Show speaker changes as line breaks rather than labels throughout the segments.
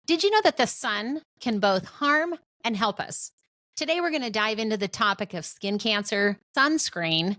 Did you know that the sun can both harm and help us? Today, we're going to dive into the topic of skin cancer, sunscreen,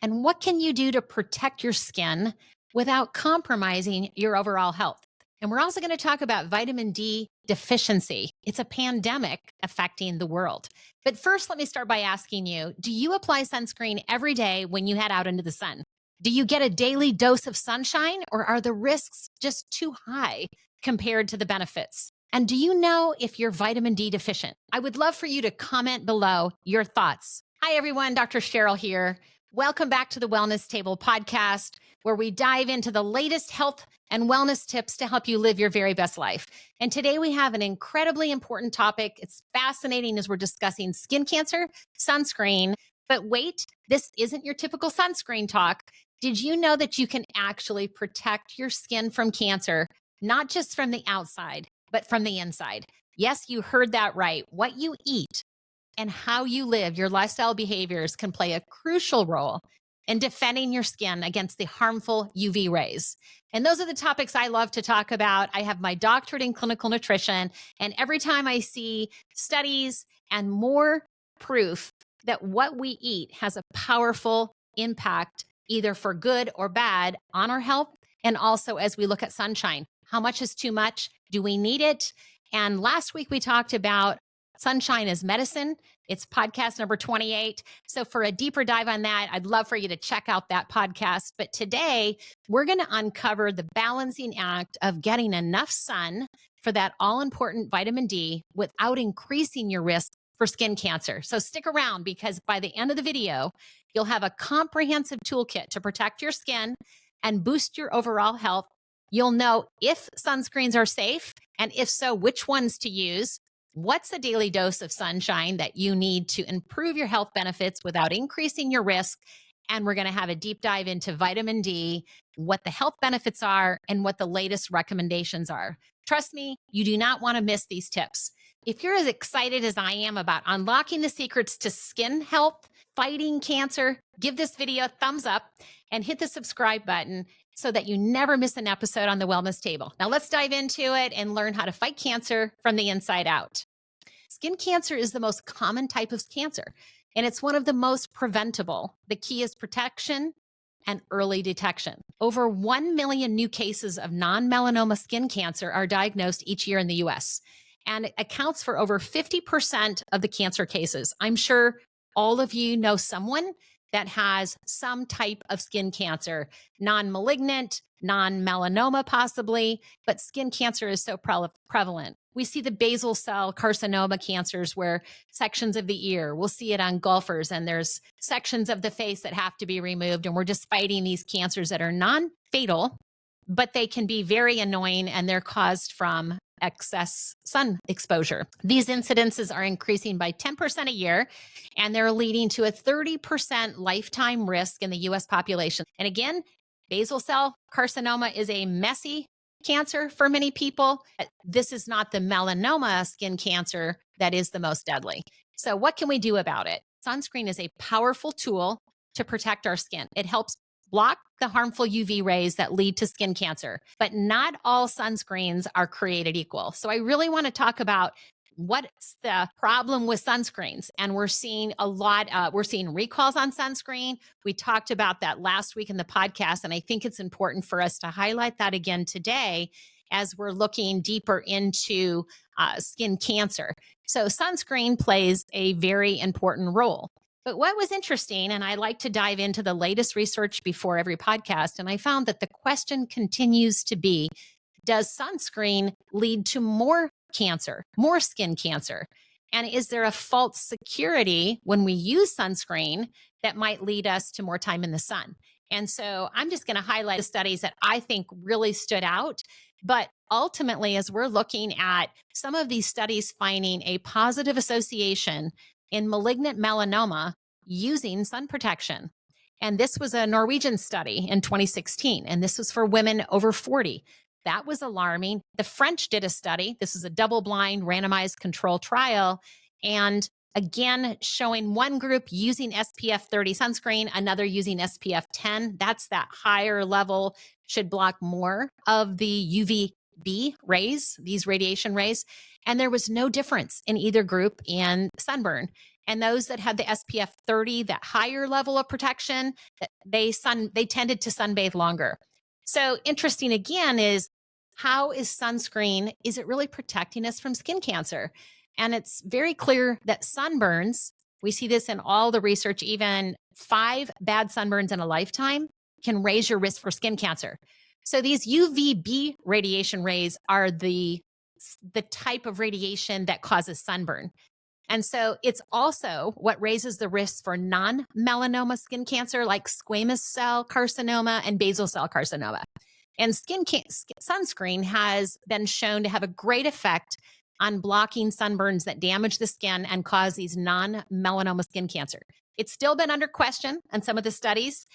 and what can you do to protect your skin without compromising your overall health. And we're also going to talk about vitamin D deficiency. It's a pandemic affecting the world. But first, let me start by asking you, do you apply sunscreen every day when you head out into the sun? Do you get a daily dose of sunshine, or are the risks just too high compared to the benefits? And do you know if you're vitamin D deficient? I would love for you to comment below your thoughts. Hi, everyone. Dr. Cheryl here. Welcome back to the Wellness Table podcast, where we dive into the latest health and wellness tips to help you live your very best life. And today we have an incredibly important topic. It's fascinating as we're discussing skin cancer, sunscreen. But wait, this isn't your typical sunscreen talk. Did you know that you can actually protect your skin from cancer, not just from the outside, but from the inside? Yes, you heard that right. What you eat and how you live, your lifestyle behaviors can play a crucial role in defending your skin against the harmful UV rays. And those are the topics I love to talk about. I have my doctorate in clinical nutrition, and every time I see studies and more proof that what we eat has a powerful impact, either for good or bad, on our health, and also as we look at sunshine. How much is too much? Do we need it? And last week we talked about sunshine as medicine. It's podcast number 28. So for a deeper dive on that, I'd love for you to check out that podcast. But today, we're going to uncover the balancing act of getting enough sun for that all-important vitamin D without increasing your risk for skin cancer. So stick around, because by the end of the video, you'll have a comprehensive toolkit to protect your skin and boost your overall health. You'll know if sunscreens are safe, and if so, which ones to use. What's a daily dose of sunshine that you need to improve your health benefits without increasing your risk? And we're going to have a deep dive into vitamin D, what the health benefits are, and what the latest recommendations are. Trust me, you do not want to miss these tips. If you're as excited as I am about unlocking the secrets to skin health, fighting cancer, give this video a thumbs up and hit the subscribe button so that you never miss an episode on the Wellness Table. Now let's dive into it and learn how to fight cancer from the inside out. Skin cancer is the most common type of cancer, and it's one of the most preventable. The key is protection and early detection. Over 1 million new cases of non-melanoma skin cancer are diagnosed each year in the US, and it accounts for over 50% of the cancer cases. I'm sure all of you know someone that has some type of skin cancer, non-malignant, non-melanoma possibly, but skin cancer is so prevalent. We see the basal cell carcinoma cancers where sections of the ear, we'll see it on golfers, and there's sections of the face that have to be removed. And we're just fighting these cancers that are non-fatal, but they can be very annoying, and they're caused from excess sun exposure. These incidences are increasing by 10% a year, and they're leading to a 30% lifetime risk in the US population. And again, basal cell carcinoma is a messy cancer for many people. This is not the melanoma skin cancer that is the most deadly. So what can we do about it? Sunscreen is a powerful tool to protect our skin. It helps block the harmful UV rays that lead to skin cancer. But not all sunscreens are created equal. So I really want to talk about what's the problem with sunscreens. And we're seeing a lot, we're seeing recalls on sunscreen. We talked about that last week in the podcast, and I think it's important for us to highlight that again today as we're looking deeper into skin cancer. So sunscreen plays a very important role. But what was interesting, and I like to dive into the latest research before every podcast, and I found that the question continues to be, does sunscreen lead to more cancer, more skin cancer? And is there a false security when we use sunscreen that might lead us to more time in the sun? And so I'm just going to highlight the studies that I think really stood out. But ultimately, as we're looking at some of these studies finding a positive association in malignant melanoma using sun protection. And this was a Norwegian study in 2016, and this was for women over 40. That was alarming. The French did a study. This is a double-blind randomized control trial. And again, showing one group using SPF 30 sunscreen, another using SPF 10. That's that higher level, should block more of the UV UVB rays, these radiation rays, and there was no difference in either group in sunburn. And those that had the SPF 30, that higher level of protection, they tended to sunbathe longer. So interesting again is, how is sunscreen, is it really protecting us from skin cancer? And it's very clear that sunburns, we see this in all the research, even 5 bad sunburns in a lifetime can raise your risk for skin cancer. So these UVB radiation rays are the type of radiation that causes sunburn. And so it's also what raises the risk for non-melanoma skin cancer like squamous cell carcinoma and basal cell carcinoma. And sunscreen has been shown to have a great effect on blocking sunburns that damage the skin and cause these non-melanoma skin cancer. It's still been under question in some of the studies,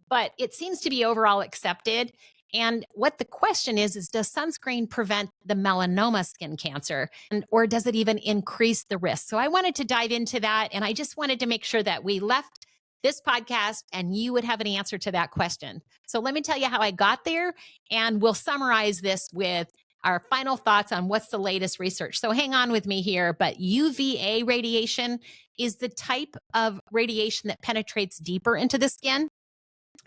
but it seems to be overall accepted. And what the question is does sunscreen prevent the melanoma skin cancer, or does it even increase the risk? So I wanted to dive into that, and I just wanted to make sure that we left this podcast and you would have an answer to that question. So let me tell you how I got there, and we'll summarize this with our final thoughts on what's the latest research. So hang on with me here, but UVA radiation is the type of radiation that penetrates deeper into the skin.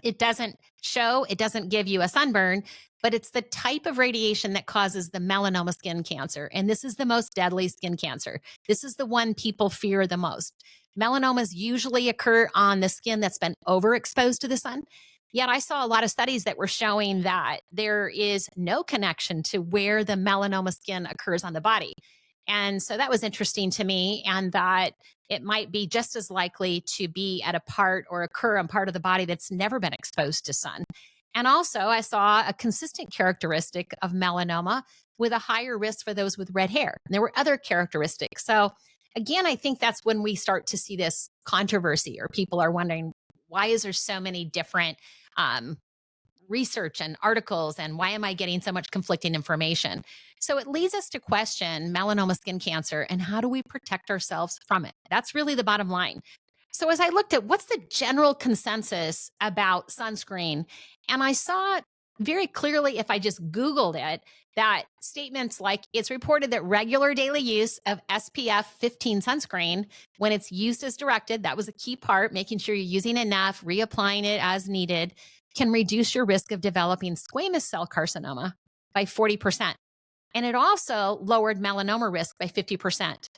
It doesn't give you a sunburn, but it's the type of radiation that causes the melanoma skin cancer. And this is the most deadly skin cancer. This is the one people fear the most. Melanomas usually occur on the skin that's been overexposed to the sun. Yet I saw a lot of studies that were showing that there is no connection to where the melanoma skin occurs on the body. And so that was interesting to me, and that it might be just as likely to be at a part or occur on part of the body that's never been exposed to sun. And also I saw a consistent characteristic of melanoma with a higher risk for those with red hair. And there were other characteristics. So again, I think that's when we start to see this controversy, or people are wondering, why is there so many different research and articles, and why am I getting so much conflicting information? So it leads us to question melanoma skin cancer and how do we protect ourselves from it? That's really the bottom line. So as I looked at what's the general consensus about sunscreen, and I saw very clearly, if I just Googled it, that statements like, it's reported that regular daily use of SPF 15 sunscreen, when it's used as directed, that was a key part, making sure you're using enough, reapplying it as needed, can reduce your risk of developing squamous cell carcinoma by 40%. And it also lowered melanoma risk by 50%.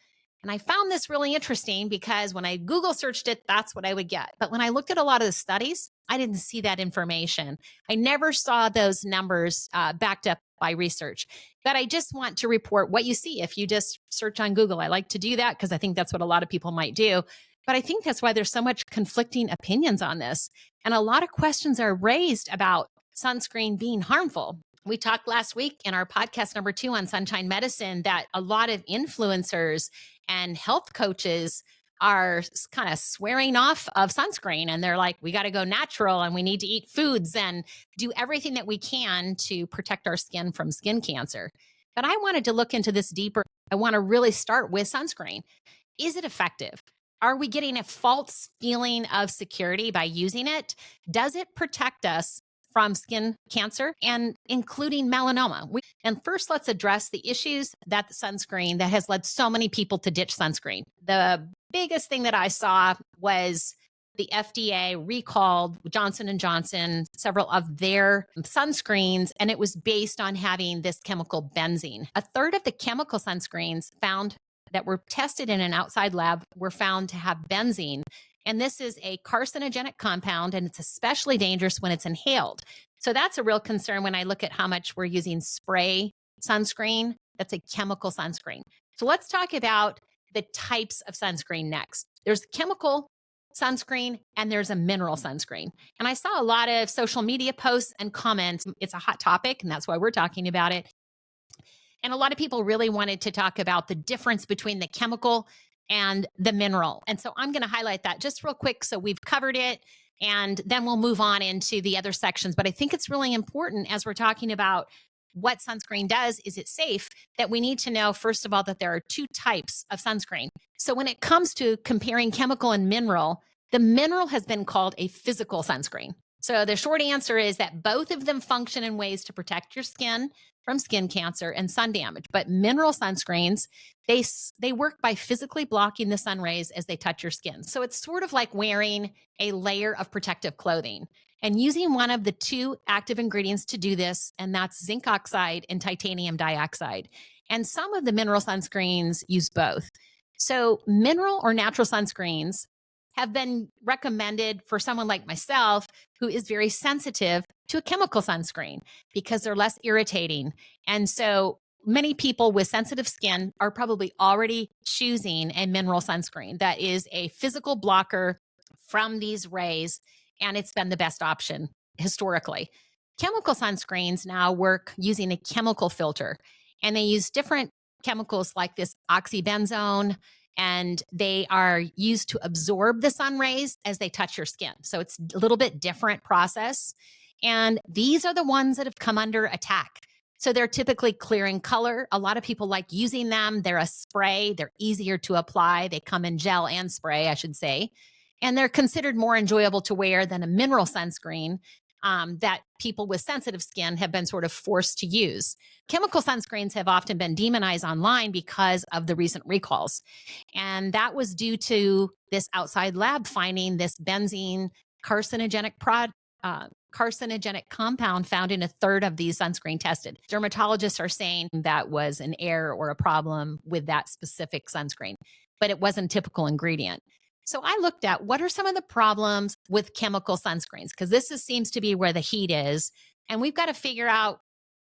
And I found this really interesting because when I Google searched it, that's what I would get. But when I looked at a lot of the studies, I didn't see that information. I never saw those numbers backed up by research. But I just want to report what you see if you just search on Google. I like to do that because I think that's what a lot of people might do. But I think that's why there's so much conflicting opinions on this. And a lot of questions are raised about sunscreen being harmful. We talked last week in our podcast number 2 on sunshine medicine that a lot of influencers and health coaches are kind of swearing off of sunscreen. And they're like, we got to go natural and we need to eat foods and do everything that we can to protect our skin from skin cancer. But I wanted to look into this deeper. I want to really start with sunscreen. Is it effective? Are we getting a false feeling of security by using it? Does it protect us from skin cancer, and including melanoma? And first, let's address the issues that the sunscreen that has led so many people to ditch sunscreen. The biggest thing that I saw was the FDA recalled Johnson & Johnson, several of their sunscreens, and it was based on having this chemical benzene. A third of the chemical sunscreens found that were tested in an outside lab were found to have benzene. And this is a carcinogenic compound, and it's especially dangerous when it's inhaled. So that's a real concern when I look at how much we're using spray sunscreen. That's a chemical sunscreen. So let's talk about the types of sunscreen next. There's chemical sunscreen and there's a mineral sunscreen. And I saw a lot of social media posts and comments. It's a hot topic, and that's why we're talking about it. And a lot of people really wanted to talk about the difference between the chemical and the mineral. And so I'm going to highlight that just real quick. So we've covered it, and then we'll move on into the other sections. But I think it's really important as we're talking about what sunscreen does, is it safe, that we need to know, first of all, that there are 2 types of sunscreen. So when it comes to comparing chemical and mineral, the mineral has been called a physical sunscreen. So the short answer is that both of them function in ways to protect your skin from skin cancer and sun damage. But mineral sunscreens, they work by physically blocking the sun rays as they touch your skin. So it's sort of like wearing a layer of protective clothing and using one of the two active ingredients to do this, and that's zinc oxide and titanium dioxide. And some of the mineral sunscreens use both. So mineral or natural sunscreens have been recommended for someone like myself who is very sensitive to a chemical sunscreen because they're less irritating. And so many people with sensitive skin are probably already choosing a mineral sunscreen that is a physical blocker from these rays, and it's been the best option historically. Chemical sunscreens now work using a chemical filter, and they use different chemicals like this oxybenzone, and they are used to absorb the sun rays as they touch your skin. So it's a little bit different process. And these are the ones that have come under attack. So they're typically clear in color. A lot of people like using them. They're a spray, they're easier to apply. They come in gel and spray, I should say. And they're considered more enjoyable to wear than a mineral sunscreen that people with sensitive skin have been sort of forced to use. Chemical sunscreens have often been demonized online because of the recent recalls. And that was due to this outside lab finding this benzene carcinogenic carcinogenic compound found in a third of these sunscreen tested. Dermatologists are saying that was an error or a problem with that specific sunscreen, but it wasn't a typical ingredient. So I looked at what are some of the problems with chemical sunscreens, because seems to be where the heat is. And we've got to figure out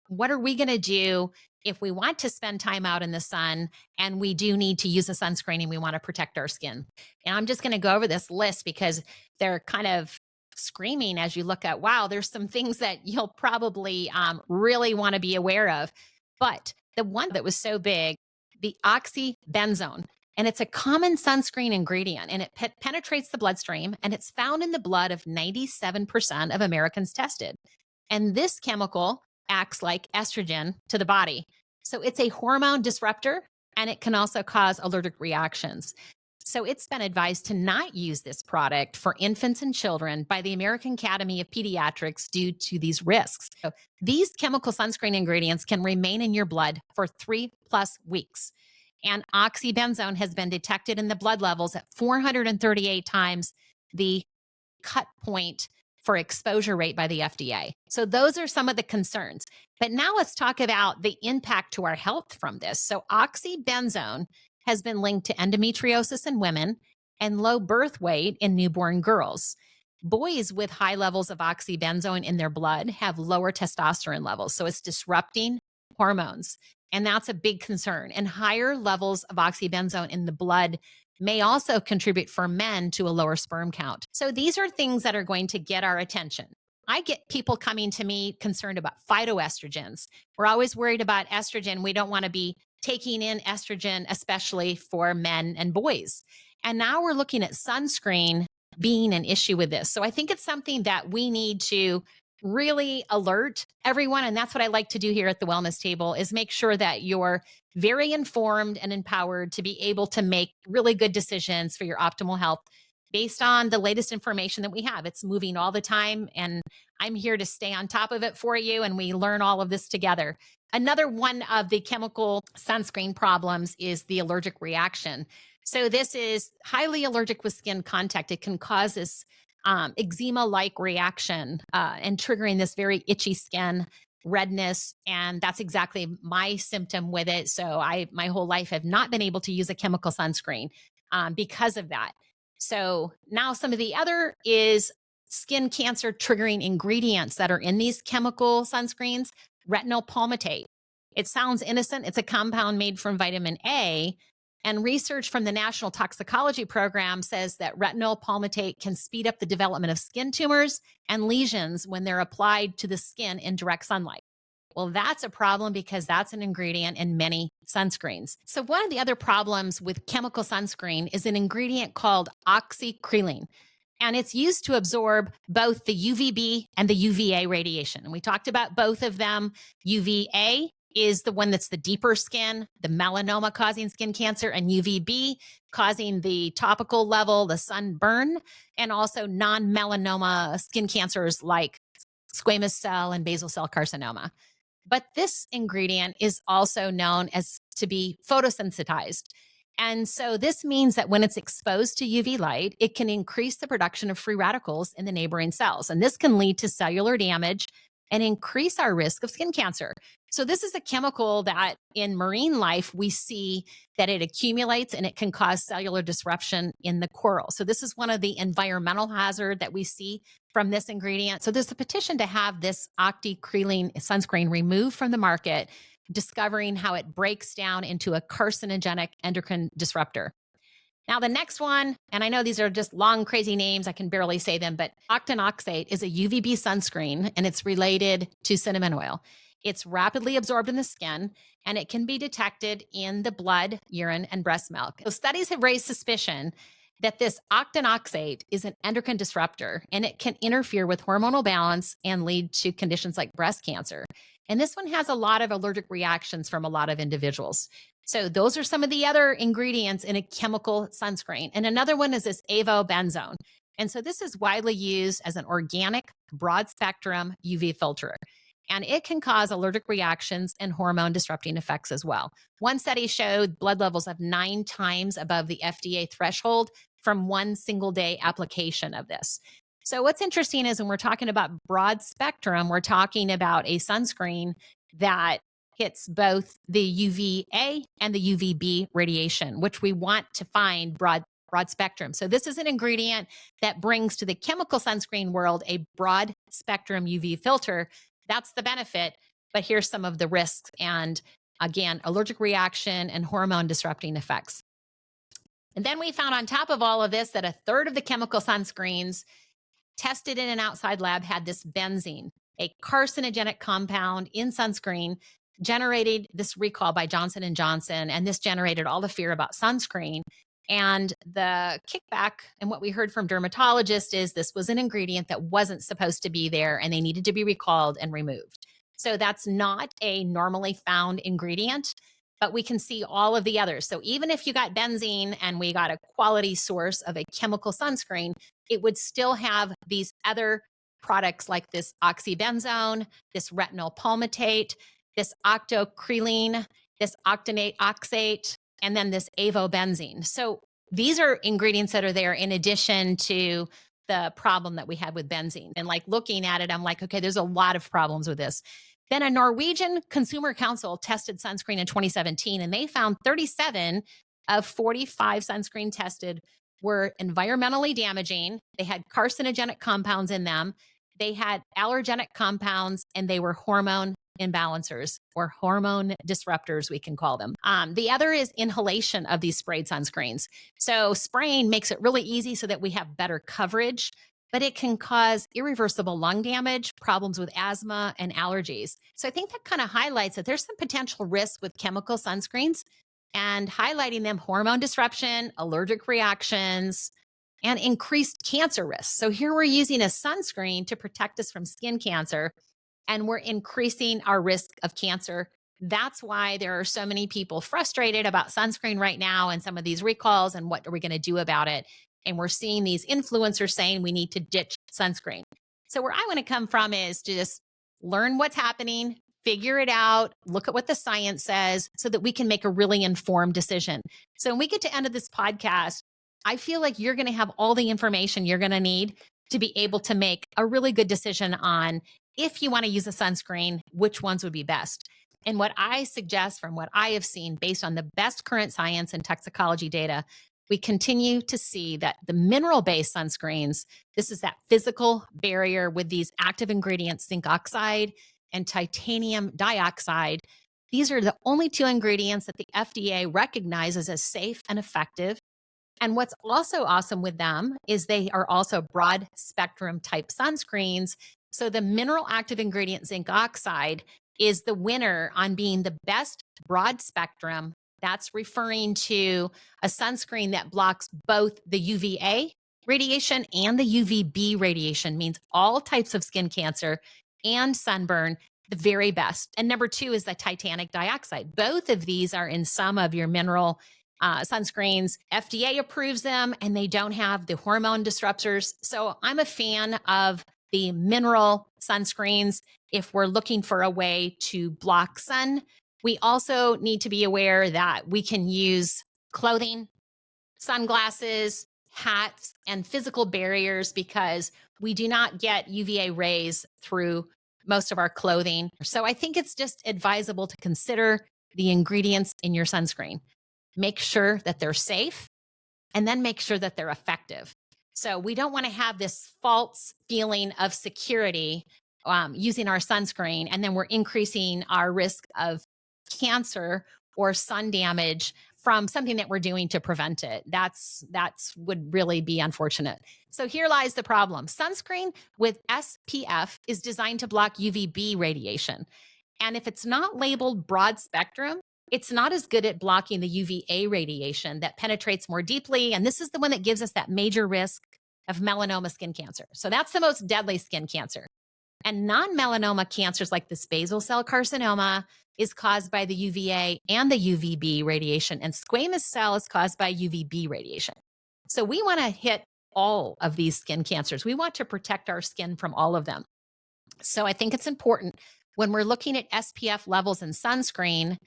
what are we going to do if we want to spend time out in the sun and we do need to use a sunscreen and we want to protect our skin. And I'm just going to go over this list because they're kind of screaming as you look at, wow, there's some things that you'll probably really want to be aware of. But the one that was so big, the oxybenzone, and it's a common sunscreen ingredient, and it penetrates the bloodstream, and it's found in the blood of 97% of Americans tested. And this chemical acts like estrogen to the body. So it's a hormone disruptor, and it can also cause allergic reactions. So it's been advised to not use this product for infants and children by the American Academy of Pediatrics due to these risks. So these chemical sunscreen ingredients can remain in your blood for 3+ weeks. And oxybenzone has been detected in the blood levels at 438 times the cut point for exposure rate by the FDA. So those are some of the concerns. But now let's talk about the impact to our health from this. So oxybenzone has been linked to endometriosis in women and low birth weight in newborn girls. Boys with high levels of oxybenzone in their blood have lower testosterone levels. So it's disrupting hormones. And that's a big concern. And higher levels of oxybenzone in the blood may also contribute for men to a lower sperm count. So these are things that are going to get our attention. I get people coming to me concerned about phytoestrogens. We're always worried about estrogen. We don't want to be taking in estrogen, especially for men and boys. And now we're looking at sunscreen being an issue with this. So I think it's something that we need to really alert everyone. And that's what I like to do here at the Wellness Table is make sure that you're very informed and empowered to be able to make really good decisions for your optimal health based on the latest information that we have. It's moving all the time, and I'm here to stay on top of it for you, and we learn all of this together. Another one of the chemical sunscreen problems is the allergic reaction. So this is highly allergic with skin contact. It can cause this eczema-like reaction and triggering this very itchy skin, redness, and that's exactly my symptom with it. So my whole life have not been able to use a chemical sunscreen because of that. So now some of the other is skin cancer triggering ingredients that are in these chemical sunscreens. Retinol palmitate. It sounds innocent. It's a compound made from vitamin A. And research from the National Toxicology Program says that retinol palmitate can speed up the development of skin tumors and lesions when they're applied to the skin in direct sunlight. Well, that's a problem because that's an ingredient in many sunscreens. So one of the other problems with chemical sunscreen is an ingredient called oxycrylene. And it's used to absorb both the UVB and the UVA radiation. And we talked about both of them. UVA is the one that's the deeper skin, the melanoma causing skin cancer, and UVB causing the topical level, the sunburn, and also non-melanoma skin cancers like squamous cell and basal cell carcinoma. But this ingredient is also known as to be photosensitized. And so this means that when it's exposed to UV light, it can increase the production of free radicals in the neighboring cells. And this can lead to cellular damage and increase our risk of skin cancer. So this is a chemical that in marine life, we see that it accumulates and it can cause cellular disruption in the coral. So this is one of the environmental hazard that we see from this ingredient. So there's a petition to have this octicrylene sunscreen removed from the market, discovering how it breaks down into a carcinogenic endocrine disruptor. Now, the next one, and I know these are just long, crazy names, I can barely say them, but octinoxate is a UVB sunscreen, and it's related to cinnamon oil. It's rapidly absorbed in the skin, and it can be detected in the blood, urine, and breast milk. So studies have raised suspicion that this octinoxate is an endocrine disruptor, and it can interfere with hormonal balance and lead to conditions like breast cancer. And this one has a lot of allergic reactions from a lot of individuals. So those are some of the other ingredients in a chemical sunscreen. And another one is this avobenzone. And so this is widely used as an organic, broad spectrum UV filter. And it can cause allergic reactions and hormone disrupting effects as well. One study showed blood levels of 9 times above the FDA threshold from one single day application of this. So what's interesting is when we're talking about broad spectrum, we're talking about a sunscreen that hits both the UVA and the UVB radiation, which we want to find broad spectrum. So this is an ingredient that brings to the chemical sunscreen world a broad spectrum UV filter. That's the benefit, but here's some of the risks and, again, allergic reaction and hormone disrupting effects. And then we found on top of all of this that a third of the chemical sunscreens tested in an outside lab had this benzene, a carcinogenic compound in sunscreen, generated this recall by Johnson & Johnson, and this generated all the fear about sunscreen. And the kickback and what we heard from dermatologists is this was an ingredient that wasn't supposed to be there and they needed to be recalled and removed. So that's not a normally found ingredient, but we can see all of the others. So even if you got benzene and we got a quality source of a chemical sunscreen, it would still have these other products like this oxybenzone, this retinol palmitate, this octocrylene, this octinate oxate, and then this avobenzene. So these are ingredients that are there in addition to the problem that we had with benzene. And like looking at it, I'm like, okay, there's a lot of problems with this. Then a Norwegian Consumer Council tested sunscreen in 2017, and they found 37 of 45 sunscreen tested were environmentally damaging. They had carcinogenic compounds in them. They had allergenic compounds, and they were hormone imbalancers or hormone disruptors, we can call them. The other is inhalation of these sprayed sunscreens. So spraying makes it really easy so that we have better coverage, but it can cause irreversible lung damage, problems with asthma, and allergies. So I think that kind of highlights that there's some potential risk with chemical sunscreens and highlighting them hormone disruption, allergic reactions, and increased cancer risks. So here we're using a sunscreen to protect us from skin cancer, and we're increasing our risk of cancer. That's why there are so many people frustrated about sunscreen right now and some of these recalls and what are we going to do about it. And we're seeing these influencers saying we need to ditch sunscreen. So where I want to come from is to just learn what's happening, figure it out, look at what the science says so that we can make a really informed decision. So when we get to end of this podcast, I feel like you're going to have all the information you're going to need to be able to make a really good decision on if you want to use a sunscreen, which ones would be best. And what I suggest from what I have seen based on the best current science and toxicology data, we continue to see that the mineral-based sunscreens, this is that physical barrier with these active ingredients, zinc oxide and titanium dioxide. These are the only 2 ingredients that the FDA recognizes as safe and effective. And what's also awesome with them is they are also broad spectrum type sunscreens. So the mineral active ingredient zinc oxide is the winner on being the best broad spectrum. That's referring to a sunscreen that blocks both the UVA radiation and the UVB radiation, means all types of skin cancer and sunburn. the very best. And number two is the titanic dioxide. Both of these are in some of your mineral sunscreens. FDA approves them and they don't have the hormone disruptors. So I'm a fan of the mineral sunscreens if we're looking for a way to block sun. We also need to be aware that we can use clothing, sunglasses, hats, and physical barriers because we do not get UVA rays through most of our clothing. So I think it's just advisable to consider the ingredients in your sunscreen. Make sure that they're safe and then make sure that they're effective. So we don't want to have this false feeling of security using our sunscreen, and then we're increasing our risk of cancer or sun damage from something that we're doing to prevent it. That's would really be unfortunate. So here lies the problem. Sunscreen with SPF is designed to block UVB radiation. And if it's not labeled broad spectrum, it's not as good at blocking the UVA radiation that penetrates more deeply. And this is the one that gives us that major risk of melanoma skin cancer. So that's the most deadly skin cancer. And non-melanoma cancers like this basal cell carcinoma is caused by the UVA and the UVB radiation, and squamous cell is caused by UVB radiation. So we want to hit all of these skin cancers. We want to protect our skin from all of them. So I think it's important when we're looking at SPF levels in sunscreen,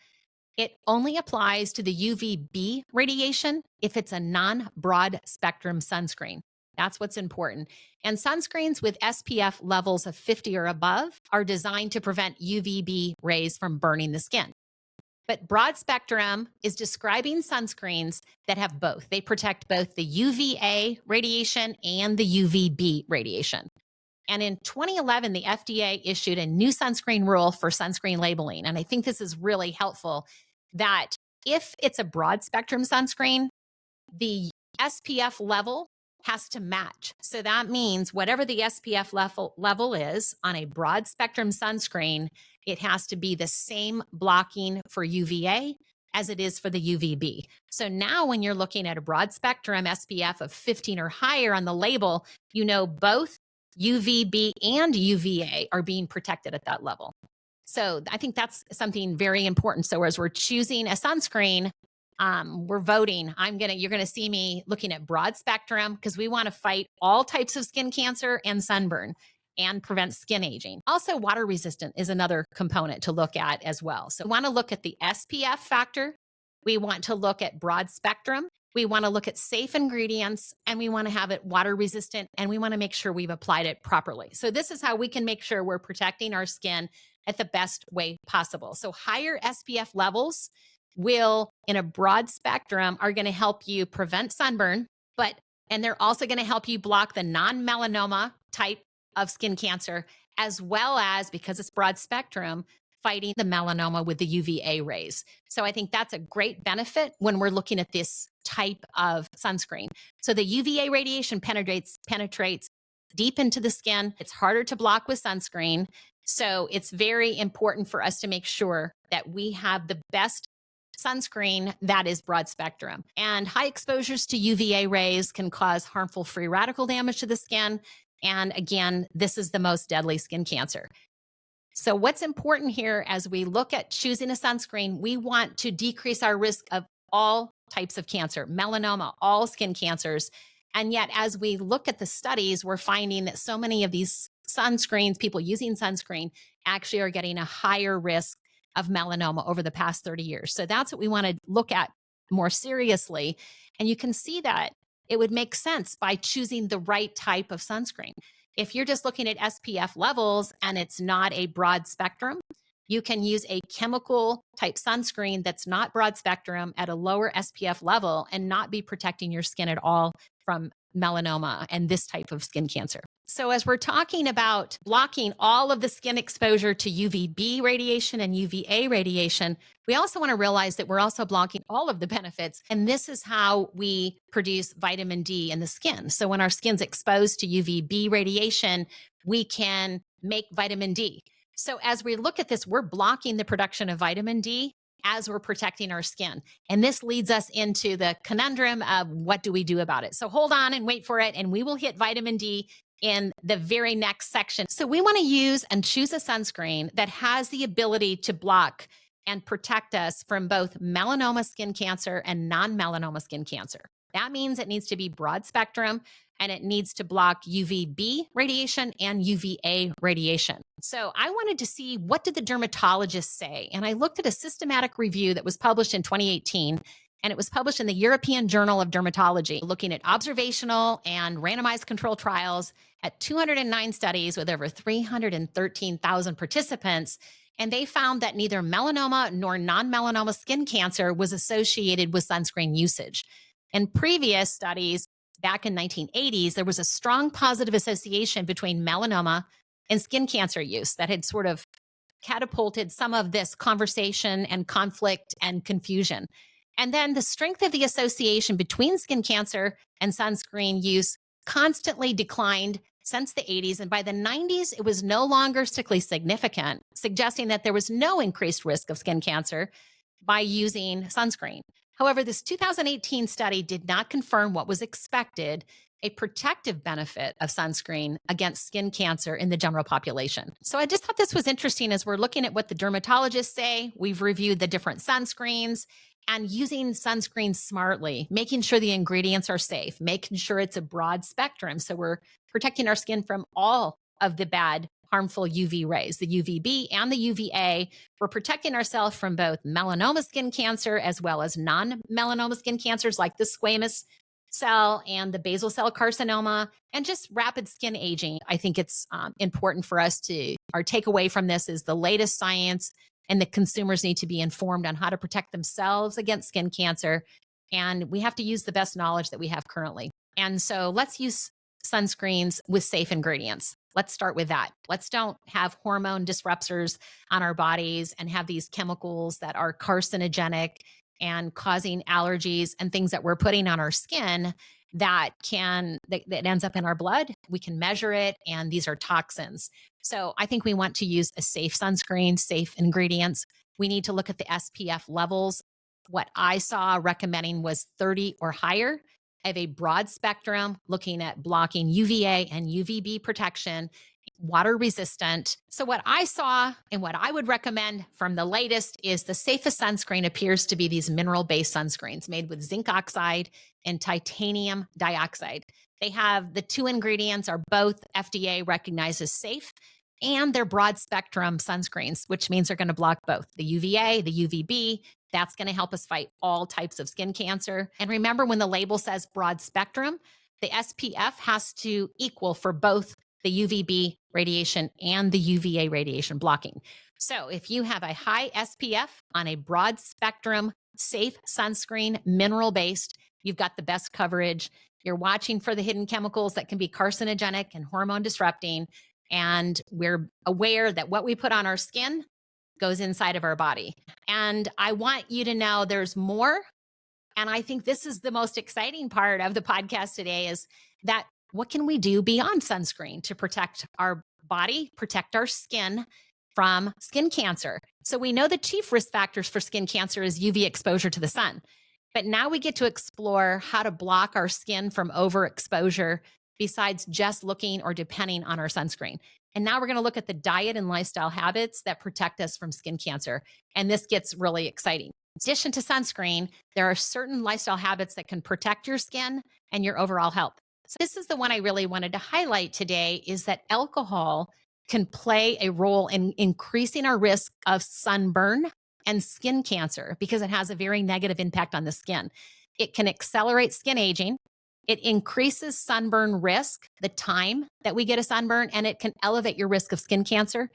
it only applies to the UVB radiation if it's a non-broad spectrum sunscreen. That's what's important. And sunscreens with SPF levels of 50 or above are designed to prevent UVB rays from burning the skin. But broad spectrum is describing sunscreens that have both. They protect both the UVA radiation and the UVB radiation. And in 2011, the FDA issued a new sunscreen rule for sunscreen labeling. And I think this is really helpful that if it's a broad spectrum sunscreen, the SPF level has to match. So that means whatever the SPF level is on a broad spectrum sunscreen, it has to be the same blocking for UVA as it is for the UVB. So now when you're looking at a broad spectrum SPF of 15 or higher on the label, you know both UVB and UVA are being protected at that level. So I think that's something very important. So as we're choosing a sunscreen, we're voting. You're gonna see me looking at broad spectrum because we want to fight all types of skin cancer and sunburn and prevent skin aging. Also, water resistant is another component to look at as well. So we want to look at the SPF factor. We want to look at broad spectrum. We want to look at safe ingredients, and we want to have it water resistant, and we want to make sure we've applied it properly. So this is how we can make sure we're protecting our skin at the best way possible. So higher SPF levels will, in a broad spectrum, are going to help you prevent sunburn, and they're also going to help you block the non-melanoma type of skin cancer, as well as, because it's broad spectrum, fighting the melanoma with the UVA rays. So I think that's a great benefit when we're looking at this type of sunscreen. So the UVA radiation penetrates deep into the skin. It's harder to block with sunscreen. So it's very important for us to make sure that we have the best sunscreen that is broad spectrum. And high exposures to UVA rays can cause harmful free radical damage to the skin. And again, this is the most deadly skin cancer. So what's important here as we look at choosing a sunscreen, we want to decrease our risk of all types of cancer, melanoma, all skin cancers. And yet, as we look at the studies, we're finding that so many of these sunscreens, people using sunscreen, actually are getting a higher risk of melanoma over the past 30 years. So that's what we want to look at more seriously. And you can see that it would make sense by choosing the right type of sunscreen. If you're just looking at SPF levels and it's not a broad spectrum, you can use a chemical type sunscreen that's not broad spectrum at a lower SPF level and not be protecting your skin at all from melanoma and this type of skin cancer. So as we're talking about blocking all of the skin exposure to UVB radiation and UVA radiation, we also want to realize that we're also blocking all of the benefits. And this is how we produce vitamin D in the skin. So when our skin's exposed to UVB radiation, we can make vitamin D. So as we look at this, we're blocking the production of vitamin D as we're protecting our skin. And this leads us into the conundrum of what do we do about it? So hold on and wait for it, and we will hit vitamin D in the very next section. So we want to use and choose a sunscreen that has the ability to block and protect us from both melanoma skin cancer and non-melanoma skin cancer. That means it needs to be broad spectrum and it needs to block UVB radiation and UVA radiation. So I wanted to see, what did the dermatologists say? And I looked at a systematic review that was published in 2018, and it was published in the European Journal of Dermatology, looking at observational and randomized control trials at 209 studies with over 313,000 participants. And they found that neither melanoma nor non-melanoma skin cancer was associated with sunscreen usage. In previous studies, back in 1980s, there was a strong positive association between melanoma and skin cancer use that had sort of catapulted some of this conversation and conflict and confusion. And then the strength of the association between skin cancer and sunscreen use constantly declined since the 80s. And by the 90s, it was no longer statistically significant, suggesting that there was no increased risk of skin cancer by using sunscreen. However, this 2018 study did not confirm what was expected, a protective benefit of sunscreen against skin cancer in the general population. So I just thought this was interesting as we're looking at what the dermatologists say. We've reviewed the different sunscreens and using sunscreen smartly, making sure the ingredients are safe, making sure it's a broad spectrum. So we're protecting our skin from all of the bad, harmful UV rays, the UVB and the UVA. We're protecting ourselves from both melanoma skin cancer as well as non-melanoma skin cancers like the squamous cell and the basal cell carcinoma, and just rapid skin aging. I think it's important for us to, our takeaway from this is the latest science, and the consumers need to be informed on how to protect themselves against skin cancer. And we have to use the best knowledge that we have currently. And so let's use sunscreens with safe ingredients. Let's start with that. Let's don't have hormone disruptors on our bodies and have these chemicals that are carcinogenic and causing allergies and things that we're putting on our skin that ends up in our blood. We can measure it, and these are toxins. So I think we want to use a safe sunscreen, safe ingredients. We need to look at the SPF levels. What I saw recommending was 30 or higher. I have a broad spectrum looking at blocking UVA and UVB protection, water resistant. So what I saw and what I would recommend from the latest is the safest sunscreen appears to be these mineral-based sunscreens made with zinc oxide and titanium dioxide. They have the two ingredients are both FDA recognized as safe, and they're broad spectrum sunscreens, which means they're going to block both the UVA, the UVB. That's going to help us fight all types of skin cancer. And remember, when the label says broad spectrum, the SPF has to equal for both the UVB radiation and the UVA radiation blocking. So if you have a high SPF on a broad spectrum, safe sunscreen, mineral-based, you've got the best coverage. You're watching for the hidden chemicals that can be carcinogenic and hormone disrupting. And we're aware that what we put on our skin goes inside of our body. And I want you to know there's more. And I think this is the most exciting part of the podcast today, is that what can we do beyond sunscreen to protect our body, protect our skin from skin cancer? So we know the chief risk factors for skin cancer is UV exposure to the sun. But now we get to explore how to block our skin from overexposure besides just looking or depending on our sunscreen. And now we're going to look at the diet and lifestyle habits that protect us from skin cancer. And this gets really exciting. In addition to sunscreen, there are certain lifestyle habits that can protect your skin and your overall health. So this is the one I really wanted to highlight today, is that alcohol can play a role in increasing our risk of sunburn and skin cancer because it has a very negative impact on the skin. It can accelerate skin aging. It increases sunburn risk, the time that we get a sunburn, and it can elevate your risk of skin cancer,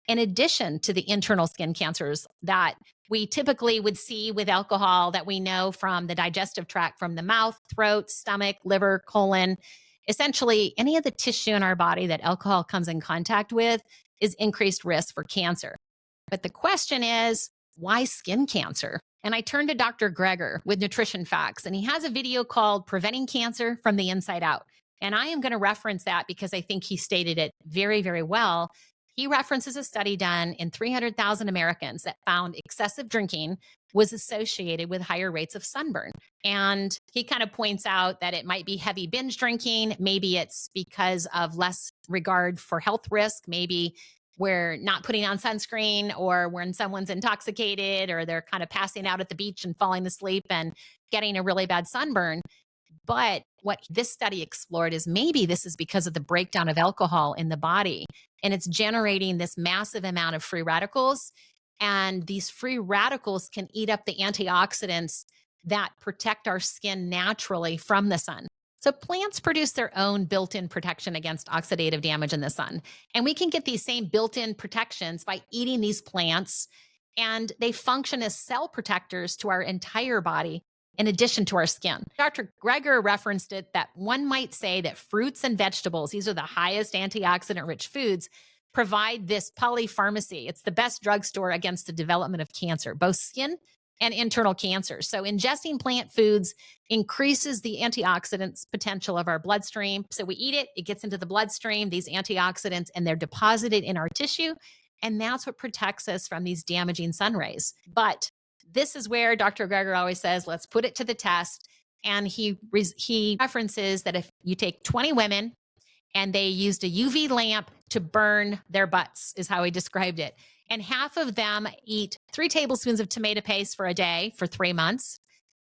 in addition to the internal skin cancers that we typically would see with alcohol that we know from the digestive tract, from the mouth, throat, stomach, liver, colon. Essentially, any of the tissue in our body that alcohol comes in contact with is increased risk for cancer. But the question is, why skin cancer? And I turned to Dr. Greger with Nutrition Facts, and he has a video called Preventing Cancer from the Inside Out. And I am going to reference that because I think he stated it very, very well. He references a study done in 300,000 Americans that found excessive drinking was associated with higher rates of sunburn. And he kind of points out that it might be heavy binge drinking. Maybe it's because of less regard for health risk. Maybe we're not putting on sunscreen, or when someone's intoxicated, or they're kind of passing out at the beach and falling asleep and getting a really bad sunburn. But what this study explored is maybe this is because of the breakdown of alcohol in the body, and it's generating this massive amount of free radicals. And these free radicals can eat up the antioxidants that protect our skin naturally from the sun. So plants produce their own built-in protection against oxidative damage in the sun. And we can get these same built-in protections by eating these plants, and they function as cell protectors to our entire body in addition to our skin. Dr. Greger referenced it that one might say that fruits and vegetables, these are the highest antioxidant rich foods, provide this polypharmacy. It's the best drugstore against the development of cancer, both skin and internal cancers. So ingesting plant foods increases the antioxidants potential of our bloodstream. So we eat it, it gets into the bloodstream, these antioxidants, and they're deposited in our tissue. And that's what protects us from these damaging sun rays. But this is where Dr. Greger always says, let's put it to the test. And he references that if you take 20 women and they used a UV lamp to burn their butts, is how he described it. And half of them eat 3 tablespoons of tomato paste for a day for 3 months.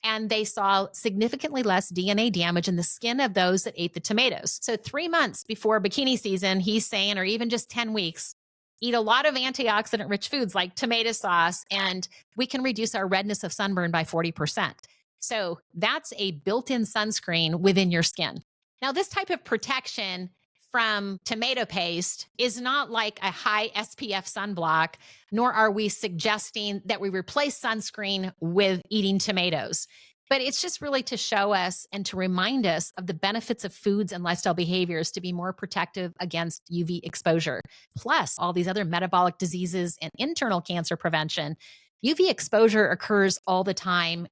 And they saw significantly less DNA damage in the skin of those that ate the tomatoes. So 3 months before bikini season, he's saying, or even just 10 weeks, eat a lot of antioxidant rich foods like tomato sauce, and we can reduce our redness of sunburn by 40%. So that's a built-in sunscreen within your skin. Now, this type of protection from tomato paste is not like a high SPF sunblock, nor are we suggesting that we replace sunscreen with eating tomatoes. But it's just really to show us and to remind us of the benefits of foods and lifestyle behaviors to be more protective against UV exposure, plus all these other metabolic diseases and internal cancer prevention. UV exposure occurs all the time,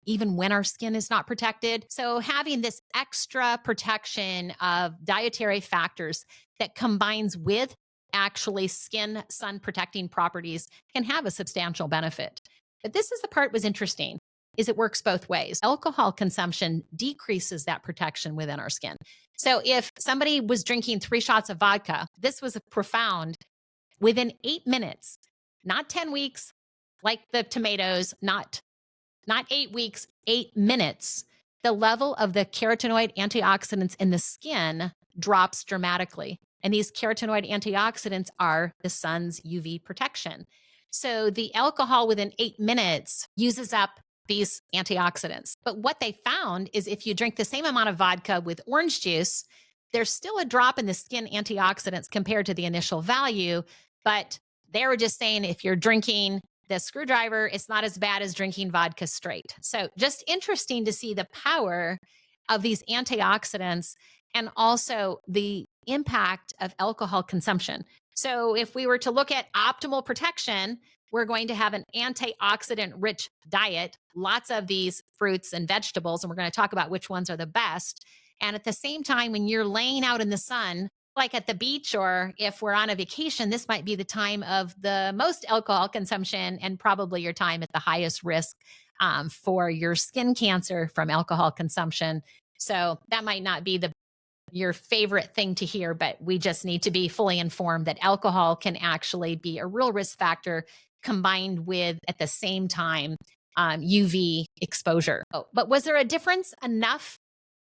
even when our skin is not protected. So having this extra protection of dietary factors that combines with actually skin sun protecting properties can have a substantial benefit. But this is the part was interesting, is it works both ways. Alcohol consumption decreases that protection within our skin. So if somebody was drinking 3 shots of vodka, this was profound within 8 minutes, not 10 weeks like the tomatoes, not 8 weeks, 8 minutes, the level of the carotenoid antioxidants in the skin drops dramatically. And these carotenoid antioxidants are the sun's UV protection. So the alcohol within 8 minutes uses up these antioxidants. But what they found is if you drink the same amount of vodka with orange juice, there's still a drop in the skin antioxidants compared to the initial value. But they were just saying if you're drinking the screwdriver, it's not as bad as drinking vodka straight. So just interesting to see the power of these antioxidants and also the impact of alcohol consumption. So if we were to look at optimal protection, we're going to have an antioxidant rich diet, lots of these fruits and vegetables, and we're going to talk about which ones are the best. And at the same time, when you're laying out in the sun, like at the beach, or if we're on a vacation, this might be the time of the most alcohol consumption and probably your time at the highest risk for your skin cancer from alcohol consumption. So that might not be your favorite thing to hear, but we just need to be fully informed that alcohol can actually be a real risk factor combined with, at the same time, UV exposure. Oh, but was there a difference enough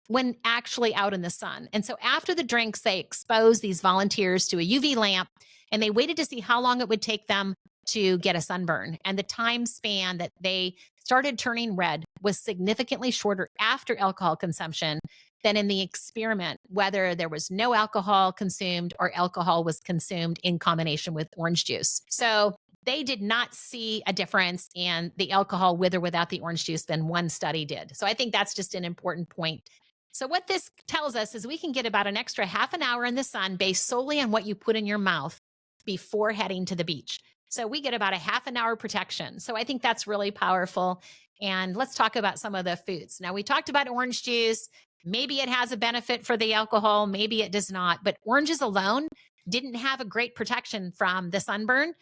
when actually out in the sun? And so after the drinks, they exposed these volunteers to a UV lamp, and they waited to see how long it would take them to get a sunburn. And the time span that they started turning red was significantly shorter after alcohol consumption than in the experiment, whether there was no alcohol consumed or alcohol was consumed in combination with orange juice. So they did not see a difference in the alcohol with or without the orange juice than one study did. So I think that's just an important point. So what this tells us is we can get about an extra half an hour in the sun based solely on what you put in your mouth before heading to the beach. So we get about a half an hour protection. So I think that's really powerful. And let's talk about some of the foods. Now, we talked about orange juice. Maybe it has a benefit for the alcohol, maybe it does not. But oranges alone didn't have a great protection from the sunburn,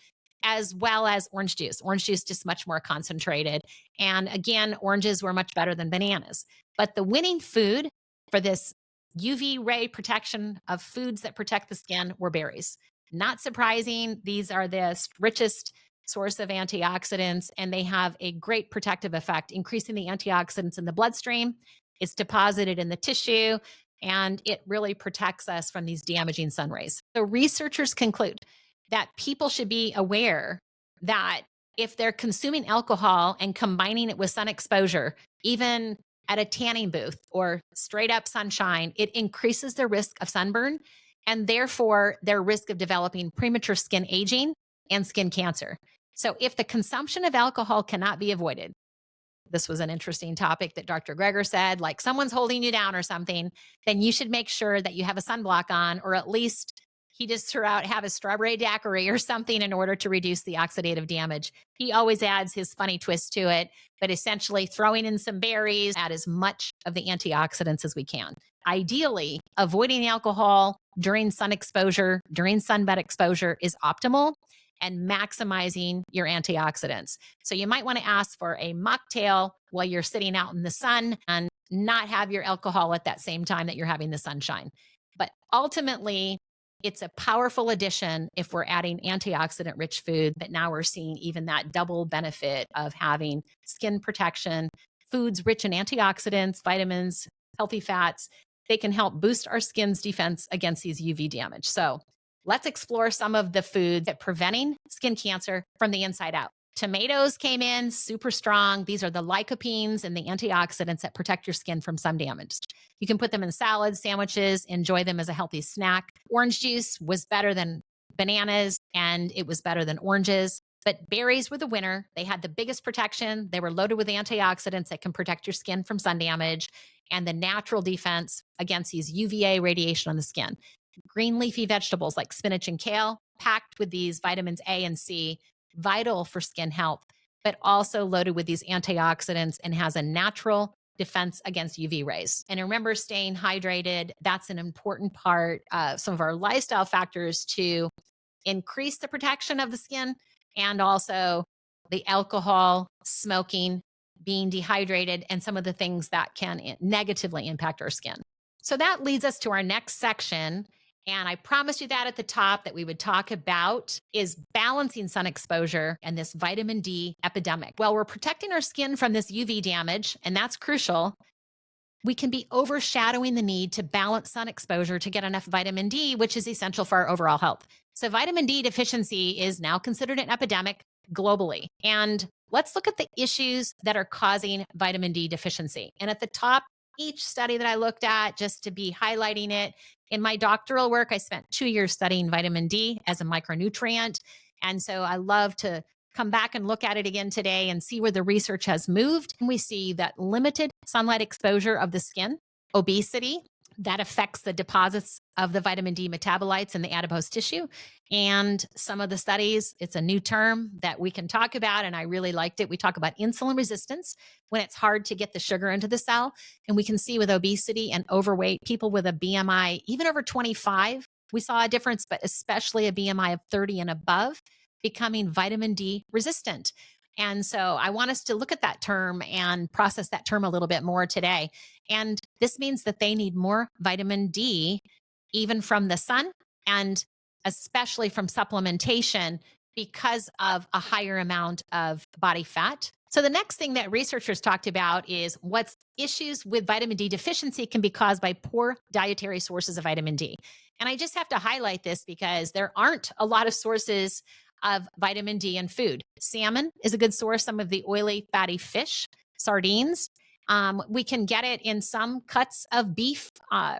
as well as orange juice. Orange juice just much more concentrated. And again, oranges were much better than bananas. But the winning food for this UV ray protection of foods that protect the skin were berries. Not surprising, these are the richest source of antioxidants, and they have a great protective effect, increasing the antioxidants in the bloodstream. It's deposited in the tissue, and it really protects us from these damaging sun rays. So researchers conclude that people should be aware that if they're consuming alcohol and combining it with sun exposure, even at a tanning booth or straight up sunshine, it increases their risk of sunburn and therefore their risk of developing premature skin aging and skin cancer. So if the consumption of alcohol cannot be avoided, this was an interesting topic that Dr. Greger said, like someone's holding you down or something, then you should make sure that you have a sunblock on, or at least he just threw out have a strawberry daiquiri or something in order to reduce the oxidative damage. He always adds his funny twist to it, but essentially throwing in some berries, add as much of the antioxidants as we can. Ideally, avoiding alcohol during sun exposure, during sunbed exposure is optimal, and maximizing your antioxidants. So you might want to ask for a mocktail while you're sitting out in the sun and not have your alcohol at that same time that you're having the sunshine. But ultimately, it's a powerful addition if we're adding antioxidant rich food, but now we're seeing even that double benefit of having skin protection, foods rich in antioxidants, vitamins, healthy fats. They can help boost our skin's defense against these UV damage. So let's explore some of the foods that preventing skin cancer from the inside out. Tomatoes came in super strong. These are the lycopenes and the antioxidants that protect your skin from sun damage. You can put them in salads, sandwiches, enjoy them as a healthy snack. Orange juice was better than bananas, and it was better than oranges. But berries were the winner. They had the biggest protection. They were loaded with antioxidants that can protect your skin from sun damage and the natural defense against these UVA radiation on the skin. Green leafy vegetables like spinach and kale, packed with these vitamins A and C, vital for skin health, but also loaded with these antioxidants and has a natural defense against UV rays. And remember, staying hydrated, that's an important part of some of our lifestyle factors to increase the protection of the skin, and also the alcohol, smoking, being dehydrated, and some of the things that can negatively impact our skin. So that leads us to our next section. And I promised you that at the top that we would talk about is balancing sun exposure and this vitamin D epidemic. Well, we're protecting our skin from this UV damage, and that's crucial. We can be overshadowing the need to balance sun exposure to get enough vitamin D, which is essential for our overall health. So vitamin D deficiency is now considered an epidemic globally. And let's look at the issues that are causing vitamin D deficiency. And at the top, each study that I looked at, just to be highlighting it, in my doctoral work, I spent 2 years studying vitamin D as a micronutrient. And so I love to come back and look at it again today and see where the research has moved. And we see that limited sunlight exposure of the skin, obesity, that affects the deposits of the vitamin D metabolites in the adipose tissue. And some of the studies, it's a new term that we can talk about, and I really liked it. We talk about insulin resistance when it's hard to get the sugar into the cell. And we can see with obesity and overweight, people with a BMI, even over 25, we saw a difference, but especially a BMI of 30 and above, becoming vitamin D resistant. And so I want us to look at that term and process that term a little bit more today. And this means that they need more vitamin D, even from the sun and especially from supplementation because of a higher amount of body fat. So the next thing that researchers talked about is what's issues with vitamin D deficiency can be caused by poor dietary sources of vitamin D. And I just have to highlight this because there aren't a lot of sources of vitamin D in food. Salmon is a good source, some of the oily, fatty fish, sardines. We can get it in some cuts of beef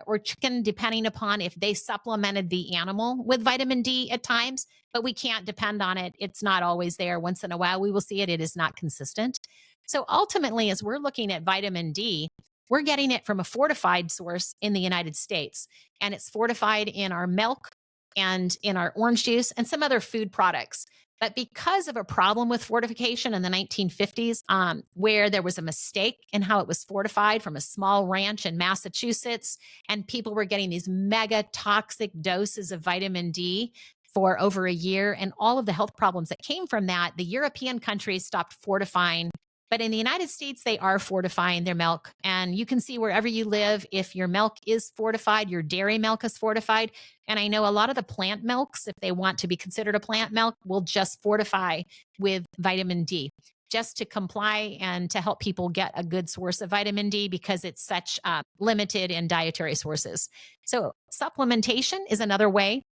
or chicken, depending upon if they supplemented the animal with vitamin D at times, but we can't depend on it. It's not always there. Once in a while, we will see it. It is not consistent. So ultimately, as we're looking at vitamin D, we're getting it from a fortified source in the United States, and it's fortified in our milk and in our orange juice and some other food products. But because of a problem with fortification in the 1950s, where there was a mistake in how it was fortified from a small ranch in Massachusetts, and people were getting these mega toxic doses of vitamin D for over a year, and all of the health problems that came from that, the European countries stopped fortifying. But in the United States, they are fortifying their milk. And you can see wherever you live, if your milk is fortified, your dairy milk is fortified. And I know a lot of the plant milks, if they want to be considered a plant milk, will just fortify with vitamin D just to comply and to help people get a good source of vitamin D because it's such limited in dietary sources. So supplementation is another way.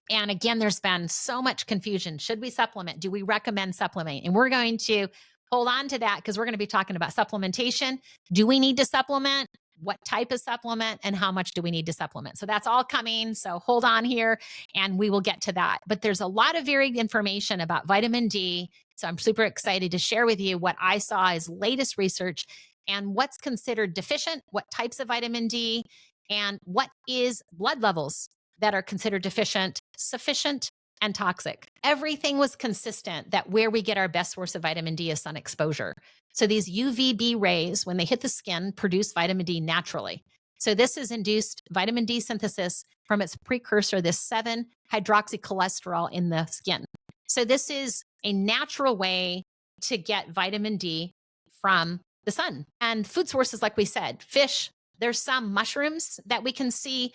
And again, there's been so much confusion. Should we supplement? Do we recommend supplementing? And we're going to hold on to that because we're going to be talking about supplementation. Do we need to supplement? What type of supplement and how much do we need to supplement? So that's all coming. So hold on here and we will get to that. But there's a lot of varied information about vitamin D. So I'm super excited to share with you what I saw as latest research and what's considered deficient, what types of vitamin D, and what is blood levels that are considered deficient, sufficient, and toxic. Everything was consistent that where we get our best source of vitamin D is sun exposure. So these UVB rays, when they hit the skin, produce vitamin D naturally. So this is induced vitamin D synthesis from its precursor, this 7-hydroxycholesterol in the skin. So this is a natural way to get vitamin D from the sun. And food sources, like we said, fish. There's some mushrooms that we can see,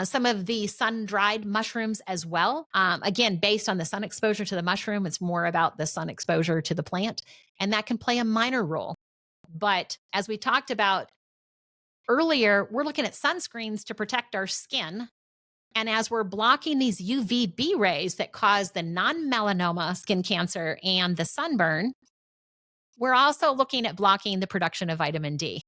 some of the sun-dried mushrooms as well. Again, based on the sun exposure to the mushroom, it's more about the sun exposure to the plant, and that can play a minor role. But as we talked about earlier, we're looking at sunscreens to protect our skin. And as we're blocking these UVB rays that cause the non-melanoma skin cancer and the sunburn, we're also looking at blocking the production of vitamin D.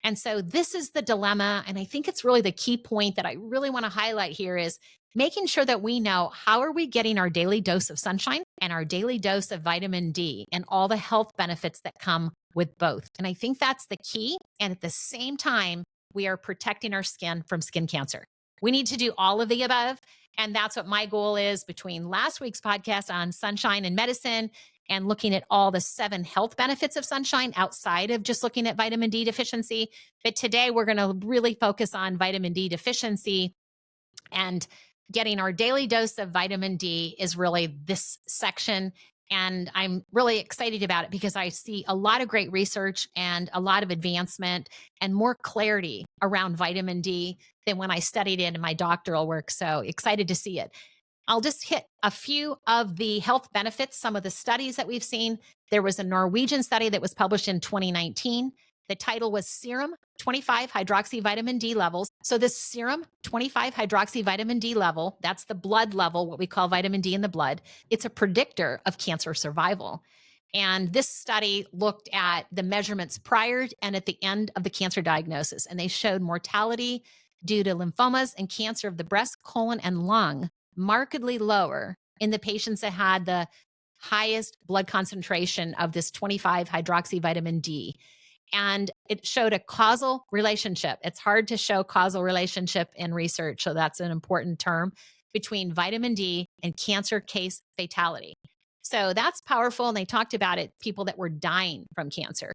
And so this is the dilemma. And I think it's really the key point that I really want to highlight here is making sure that we know how are we getting our daily dose of sunshine and our daily dose of vitamin D and all the health benefits that come with both. And I think that's the key. And at the same time, we are protecting our skin from skin cancer. We need to do all of the above. And that's what my goal is between last week's podcast on sunshine and medicine and looking at all the 7 health benefits of sunshine outside of just looking at vitamin D deficiency. But today we're going to really focus on vitamin D deficiency, and getting our daily dose of vitamin D is really this section. And I'm really excited about it because I see a lot of great research and a lot of advancement and more clarity around vitamin D than when I studied it in my doctoral work. So excited to see it. I'll just hit a few of the health benefits, some of the studies that we've seen. There was a Norwegian study that was published in 2019. The title was Serum 25-hydroxyvitamin D levels. So this serum 25-hydroxyvitamin D level, that's the blood level, what we call vitamin D in the blood. It's a predictor of cancer survival. And this study looked at the measurements prior and at the end of the cancer diagnosis. And they showed mortality due to lymphomas and cancer of the breast, colon, and lung markedly lower in the patients that had the highest blood concentration of this 25-hydroxyvitamin D. And it showed a causal relationship. It's hard to show causal relationship in research, so that's an important term, between vitamin D and cancer case fatality. So that's powerful, and they talked about it, people that were dying from cancer.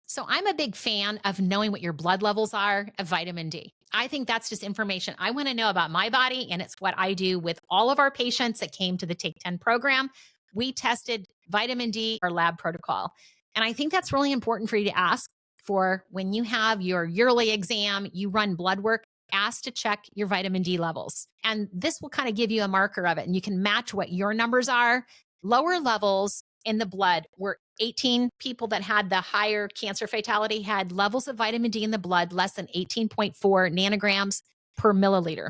So I'm a big fan of knowing what your blood levels are of vitamin D. I think that's just information I want to know about my body, and it's what I do with all of our patients that came to the Take 10 program. We tested vitamin D, our lab protocol. And I think that's really important for you to ask for when you have your yearly exam, you run blood work, ask to check your vitamin D levels. And this will kind of give you a marker of it, and you can match what your numbers are. Lower levels in the blood were 18 people that had the higher cancer fatality had levels of vitamin D in the blood less than 18.4 nanograms per milliliter.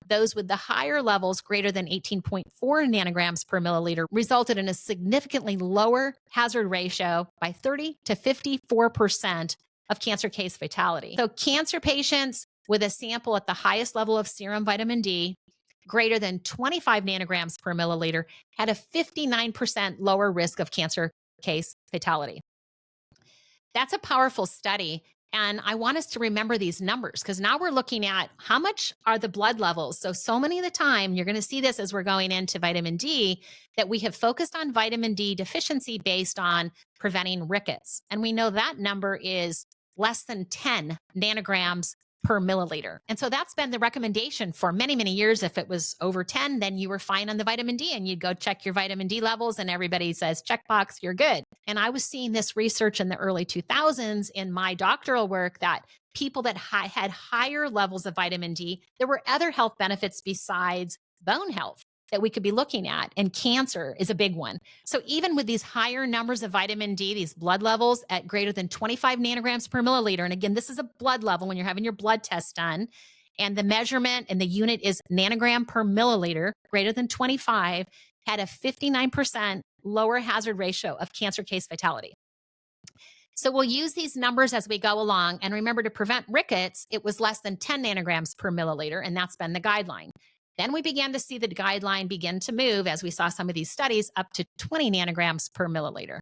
Those with the higher levels greater than 18.4 nanograms per milliliter resulted in a significantly lower hazard ratio by 30 to 54% of cancer case fatality. So cancer patients with a sample at the highest level of serum vitamin D greater than 25 nanograms per milliliter had a 59% lower risk of cancer case fatality. That's a powerful study And I want us to remember these numbers because now we're looking at how much are the blood levels. So many of the time, you're going to see this as we're going into vitamin D, that we have focused on vitamin D deficiency based on preventing rickets. And we know that number is less than 10 nanograms per milliliter. And so that's been the recommendation for many, many years. If it was over 10, then you were fine on the vitamin D and you'd go check your vitamin D levels and everybody says, checkbox, you're good. And I was seeing this research in the early 2000s in my doctoral work that people that had higher levels of vitamin D, there were other health benefits besides bone health that we could be looking at. And cancer is a big one. So even with these higher numbers of vitamin D, these blood levels at greater than 25 nanograms per milliliter, and again, this is a blood level when you're having your blood test done, and the measurement and the unit is nanogram per milliliter, greater than 25, had a 59% lower hazard ratio of cancer case fatality. So we'll use these numbers as we go along. And remember, to prevent rickets, it was less than 10 nanograms per milliliter, and that's been the guideline. Then we began to see the guideline begin to move as we saw some of these studies up to 20 nanograms per milliliter.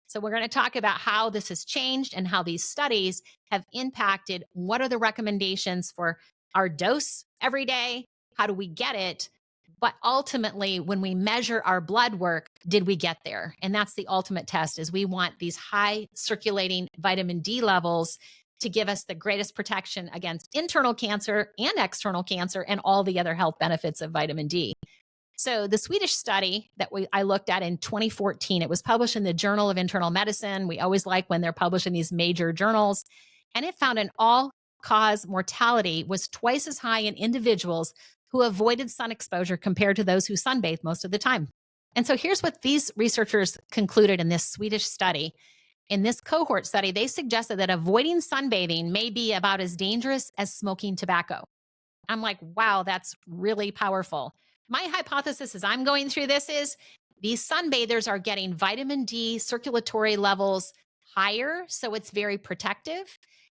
So we're going to talk about how this has changed and how these studies have impacted what are the recommendations for our dose every day, how do we get it, but ultimately when we measure our blood work, did we get there? And that's the ultimate test, is we want these high circulating vitamin D levels to give us the greatest protection against internal cancer and external cancer and all the other health benefits of vitamin D. So the Swedish study that I looked at in 2014, it was published in the Journal of Internal Medicine. We always like when they're published in these major journals. And it found an all-cause mortality was twice as high in individuals who avoided sun exposure compared to those who sunbathe most of the time. And so here's what these researchers concluded in this Swedish study. In this cohort study, they suggested that avoiding sunbathing may be about as dangerous as smoking tobacco. I'm like, wow, that's really powerful. My hypothesis as I'm going through this is these sunbathers are getting vitamin D circulatory levels higher, so it's very protective,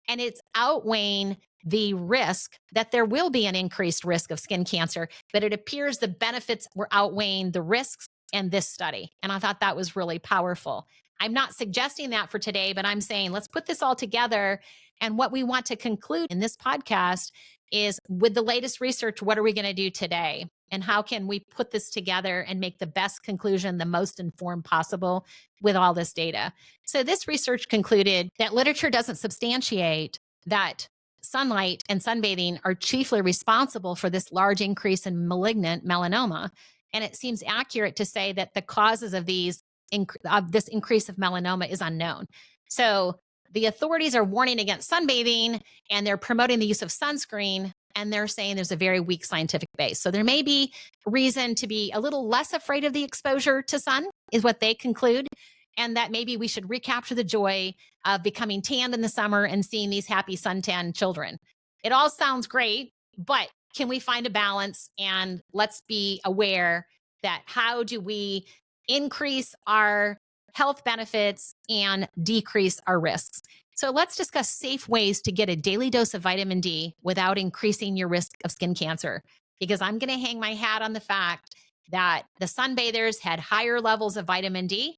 and it's outweighing the risk that there will be an increased risk of skin cancer, but it appears the benefits were outweighing the risks in this study. And I thought that was really powerful. I'm not suggesting that for today, but I'm saying let's put this all together. And what we want to conclude in this podcast is, with the latest research, what are we going to do today? And how can we put this together and make the best conclusion, the most informed possible with all this data? So this research concluded that literature doesn't substantiate that sunlight and sunbathing are chiefly responsible for this large increase in malignant melanoma. And it seems accurate to say that the causes of this increase of melanoma is unknown. So the authorities are warning against sunbathing, and they're promoting the use of sunscreen, and they're saying there's a very weak scientific base. So there may be reason to be a little less afraid of the exposure to sun, is what they conclude, and that maybe we should recapture the joy of becoming tanned in the summer and seeing these happy suntan children. It all sounds great, but can we find a balance? And let's be aware that how do we increase our health benefits and decrease our risks? So let's discuss safe ways to get a daily dose of vitamin D without increasing your risk of skin cancer, because I'm going to hang my hat on the fact that the sunbathers had higher levels of vitamin D,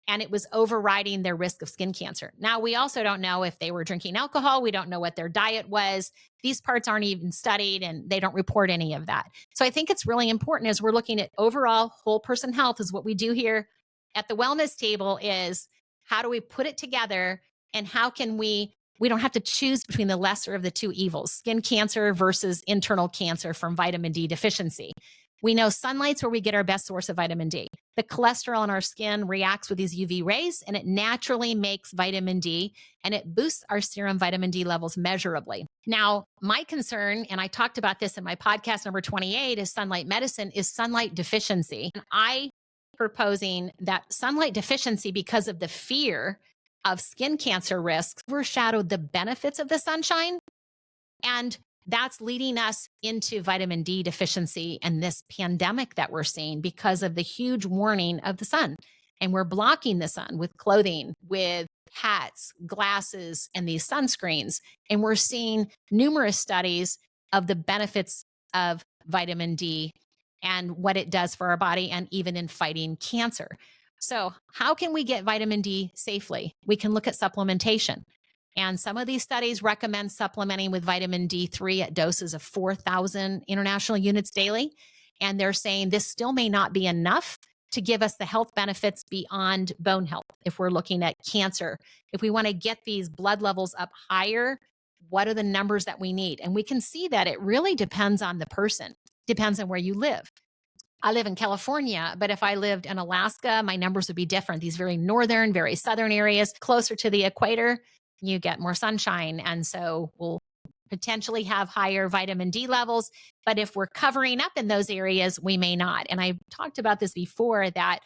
and it was overriding their risk of skin cancer. Now, we also don't know if they were drinking alcohol. We don't know what their diet was. These parts aren't even studied, and they don't report any of that. So I think it's really important, as we're looking at overall whole person health, is what we do here at the wellness table, is how do we put it together, and how can we don't have to choose between the lesser of the two evils, skin cancer versus internal cancer from vitamin D deficiency. We know sunlight's where we get our best source of vitamin D. The cholesterol in our skin reacts with these UV rays, and it naturally makes vitamin D, and it boosts our serum vitamin D levels measurably. Now, my concern, and I talked about this in my podcast number 28, is sunlight medicine, is sunlight deficiency. And I proposing that sunlight deficiency, because of the fear of skin cancer risks, overshadowed the benefits of the sunshine. And that's leading us into vitamin D deficiency and this pandemic that we're seeing because of the huge warning of the sun. And we're blocking the sun with clothing, with hats, glasses, and these sunscreens. And we're seeing numerous studies of the benefits of vitamin D and what it does for our body, and even in fighting cancer. So how can we get vitamin D safely? We can look at supplementation. And some of these studies recommend supplementing with vitamin D3 at doses of 4,000 international units daily. And they're saying this still may not be enough to give us the health benefits beyond bone health. If we're looking at cancer, if we want to get these blood levels up higher, what are the numbers that we need? And we can see that it really depends on the person, depends on where you live. I live in California, but if I lived in Alaska, my numbers would be different. These very northern, very southern areas, closer to the equator, you get more sunshine. And so we'll potentially have higher vitamin D levels. But if we're covering up in those areas, we may not. And I talked about this before that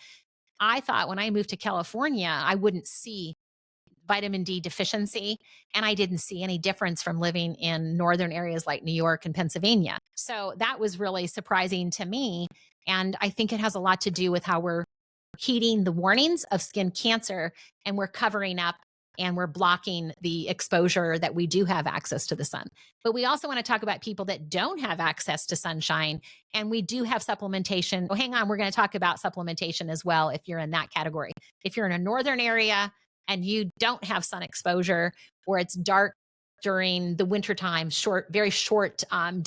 I thought when I moved to California, I wouldn't see vitamin D deficiency. And I didn't see any difference from living in northern areas like New York and Pennsylvania. So that was really surprising to me. And I think it has a lot to do with how we're heeding the warnings of skin cancer and we're covering up and we're blocking the exposure that we do have access to the sun. But we also want to talk about people that don't have access to sunshine and we do have supplementation. Oh, hang on, we're going to talk about supplementation as well if you're in that category. If you're in a northern area and you don't have sun exposure or it's dark during the wintertime, very short amount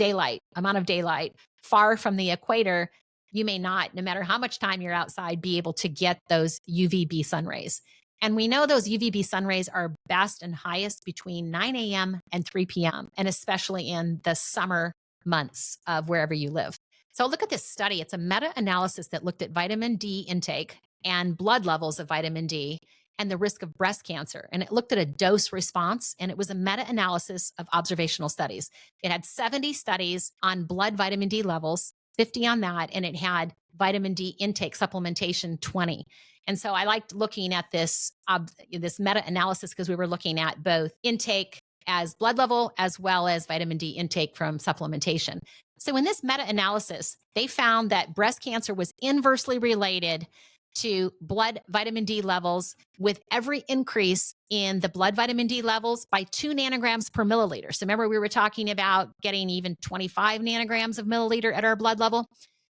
of daylight, far from the equator, you may not, no matter how much time you're outside, be able to get those UVB sun rays. And we know those UVB sun rays are best and highest between 9 a.m. and 3 p.m., and especially in the summer months of wherever you live. So look at this study. It's a meta-analysis that looked at vitamin D intake and blood levels of vitamin D and the risk of breast cancer. And it looked at a dose response, and it was a meta-analysis of observational studies. It had 70 studies on blood vitamin D levels, 50 on that, and it had vitamin D intake supplementation 20. And so I liked looking at this meta-analysis because we were looking at both intake as blood level as well as vitamin D intake from supplementation. So in this meta-analysis, they found that breast cancer was inversely related to blood vitamin D levels with every increase in the blood vitamin D levels by 2 nanograms per milliliter. So remember we were talking about getting even 25 nanograms of milliliter at our blood level?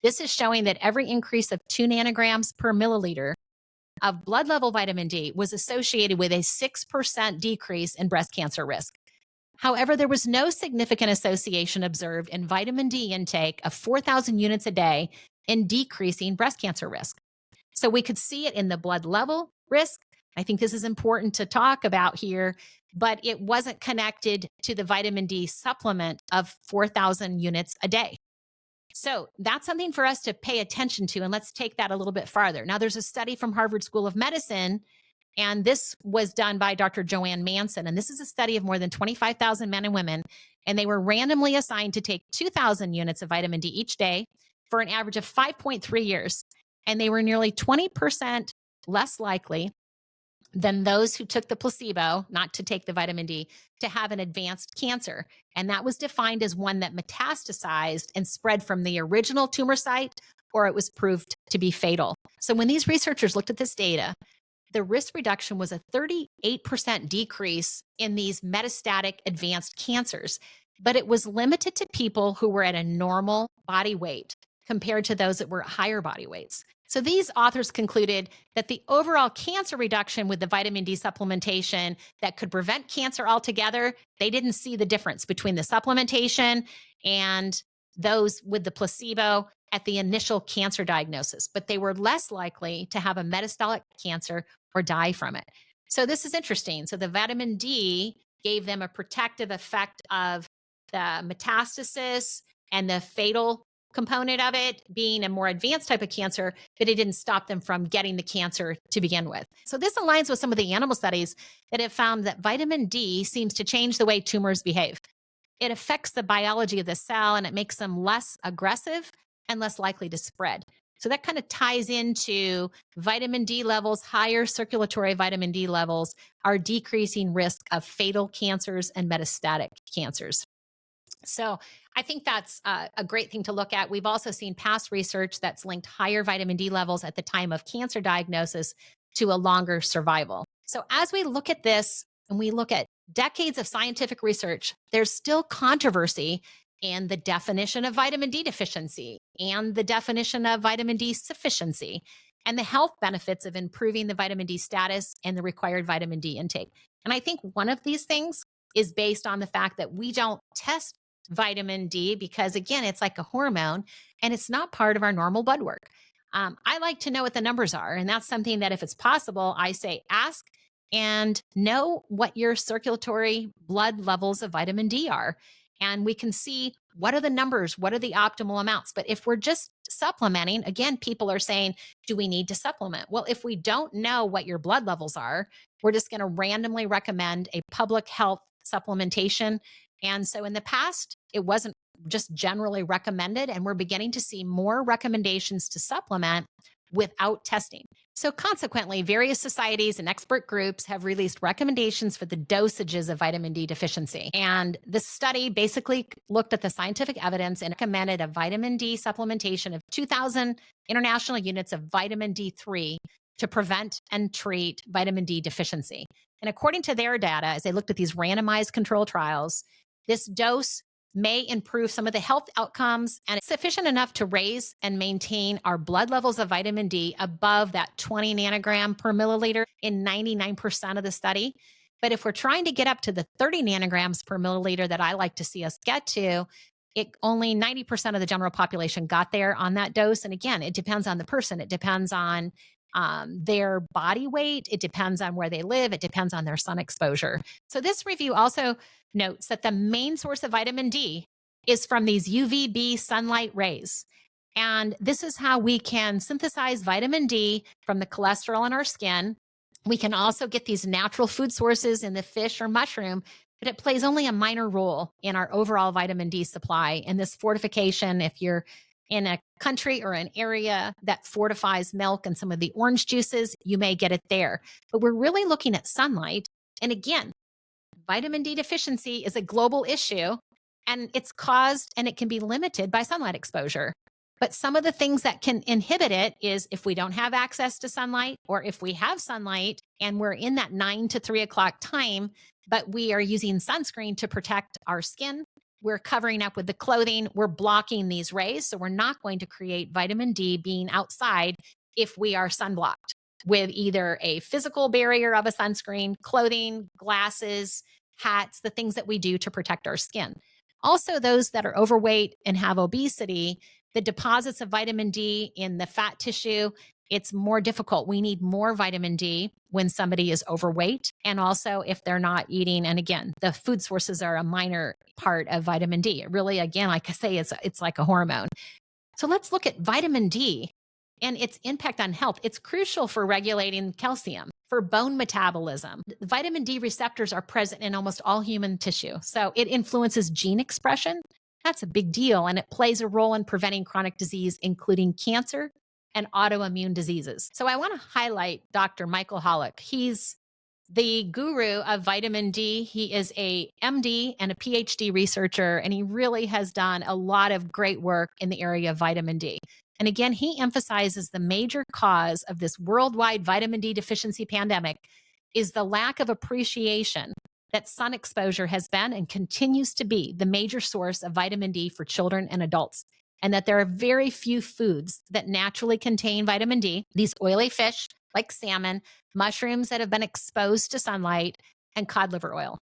This is showing that every increase of 2 nanograms per milliliter of blood level vitamin D was associated with a 6% decrease in breast cancer risk. However, there was no significant association observed in vitamin D intake of 4,000 units a day in decreasing breast cancer risk. So we could see it in the blood level risk. I think this is important to talk about here, but it wasn't connected to the vitamin D supplement of 4,000 units a day. So that's something for us to pay attention to. And let's take that a little bit farther. Now, there's a study from Harvard School of Medicine, and this was done by Dr. Joanne Manson. And this is a study of more than 25,000 men and women. And they were randomly assigned to take 2,000 units of vitamin D each day for an average of 5.3 years. And they were nearly 20% less likely than those who took the placebo, not to take the vitamin D, to have an advanced cancer. And that was defined as one that metastasized and spread from the original tumor site, or it was proved to be fatal. So when these researchers looked at this data, the risk reduction was a 38% decrease in these metastatic advanced cancers, but it was limited to people who were at a normal body weight compared to those that were at higher body weights. So these authors concluded that the overall cancer reduction with the vitamin D supplementation that could prevent cancer altogether, they didn't see the difference between the supplementation and those with the placebo at the initial cancer diagnosis, but they were less likely to have a metastatic cancer or die from it. So this is interesting. So the vitamin D gave them a protective effect of the metastasis and the fatal component of it being a more advanced type of cancer, but it didn't stop them from getting the cancer to begin with. So this aligns with some of the animal studies that have found that vitamin D seems to change the way tumors behave. It affects the biology of the cell and it makes them less aggressive and less likely to spread. So that kind of ties into vitamin D levels. Higher circulatory vitamin D levels are decreasing risk of fatal cancers and metastatic cancers. So I think that's a great thing to look at. We've also seen past research that's linked higher vitamin D levels at the time of cancer diagnosis to a longer survival. So as we look at this and we look at decades of scientific research, there's still controversy in the definition of vitamin D deficiency and the definition of vitamin D sufficiency and the health benefits of improving the vitamin D status and the required vitamin D intake. And I think one of these things is based on the fact that we don't test vitamin D because, again, it's like a hormone and it's not part of our normal blood work. I like to know what the numbers are. And that's something that, if it's possible, I say ask and know what your circulatory blood levels of vitamin D are. And we can see what are the numbers, what are the optimal amounts. But if we're just supplementing, again, people are saying, do we need to supplement? Well, if we don't know what your blood levels are, we're just going to randomly recommend a public health supplementation. And so in the past, it wasn't just generally recommended, and we're beginning to see more recommendations to supplement without testing. So consequently, various societies and expert groups have released recommendations for the dosages of vitamin D deficiency. And this study basically looked at the scientific evidence and recommended a vitamin D supplementation of 2,000 international units of vitamin D3 to prevent and treat vitamin D deficiency. And according to their data, as they looked at these randomized control trials, this dose may improve some of the health outcomes, and it's sufficient enough to raise and maintain our blood levels of vitamin D above that 20 nanogram per milliliter in 99% of the study. But if we're trying to get up to the 30 nanograms per milliliter that I like to see us get to, only 90% of the general population got there on that dose. And again, it depends on the person. It depends on their body weight. It depends on where they live. It depends on their sun exposure. So this review also notes that the main source of vitamin D is from these UVB sunlight rays. And this is how we can synthesize vitamin D from the cholesterol in our skin. We can also get these natural food sources in the fish or mushroom, but it plays only a minor role in our overall vitamin D supply. And this fortification, if you're in a country or an area that fortifies milk and some of the orange juices, you may get it there. But we're really looking at sunlight. And again, vitamin D deficiency is a global issue, and it's caused and it can be limited by sunlight exposure. But some of the things that can inhibit it is if we don't have access to sunlight, or if we have sunlight and we're in that 9 to 3 o'clock time, but we are using sunscreen to protect our skin. We're covering up with the clothing. We're blocking these rays. So we're not going to create vitamin D being outside if we are sunblocked with either a physical barrier of a sunscreen, clothing, glasses, hats, the things that we do to protect our skin. Also, those that are overweight and have obesity, the deposits of vitamin D in the fat tissue, it's more difficult. We need more vitamin D when somebody is overweight, and also if they're not eating. And again, the food sources are a minor part of vitamin D. It really, again, like I say, it's like a hormone. So let's look at vitamin D and its impact on health. It's crucial for regulating calcium, for bone metabolism. Vitamin D receptors are present in almost all human tissue. So it influences gene expression. That's a big deal. And it plays a role in preventing chronic disease, including cancer and autoimmune diseases. So I want to highlight Dr. Michael Hollick. He's the guru of vitamin D. He is a MD and a PhD researcher, and he really has done a lot of great work in the area of vitamin D. And again, he emphasizes the major cause of this worldwide vitamin D deficiency pandemic is the lack of appreciation that sun exposure has been and continues to be the major source of vitamin D for children and adults, and that there are very few foods that naturally contain vitamin D. These oily fish like salmon, mushrooms that have been exposed to sunlight, and cod liver oil.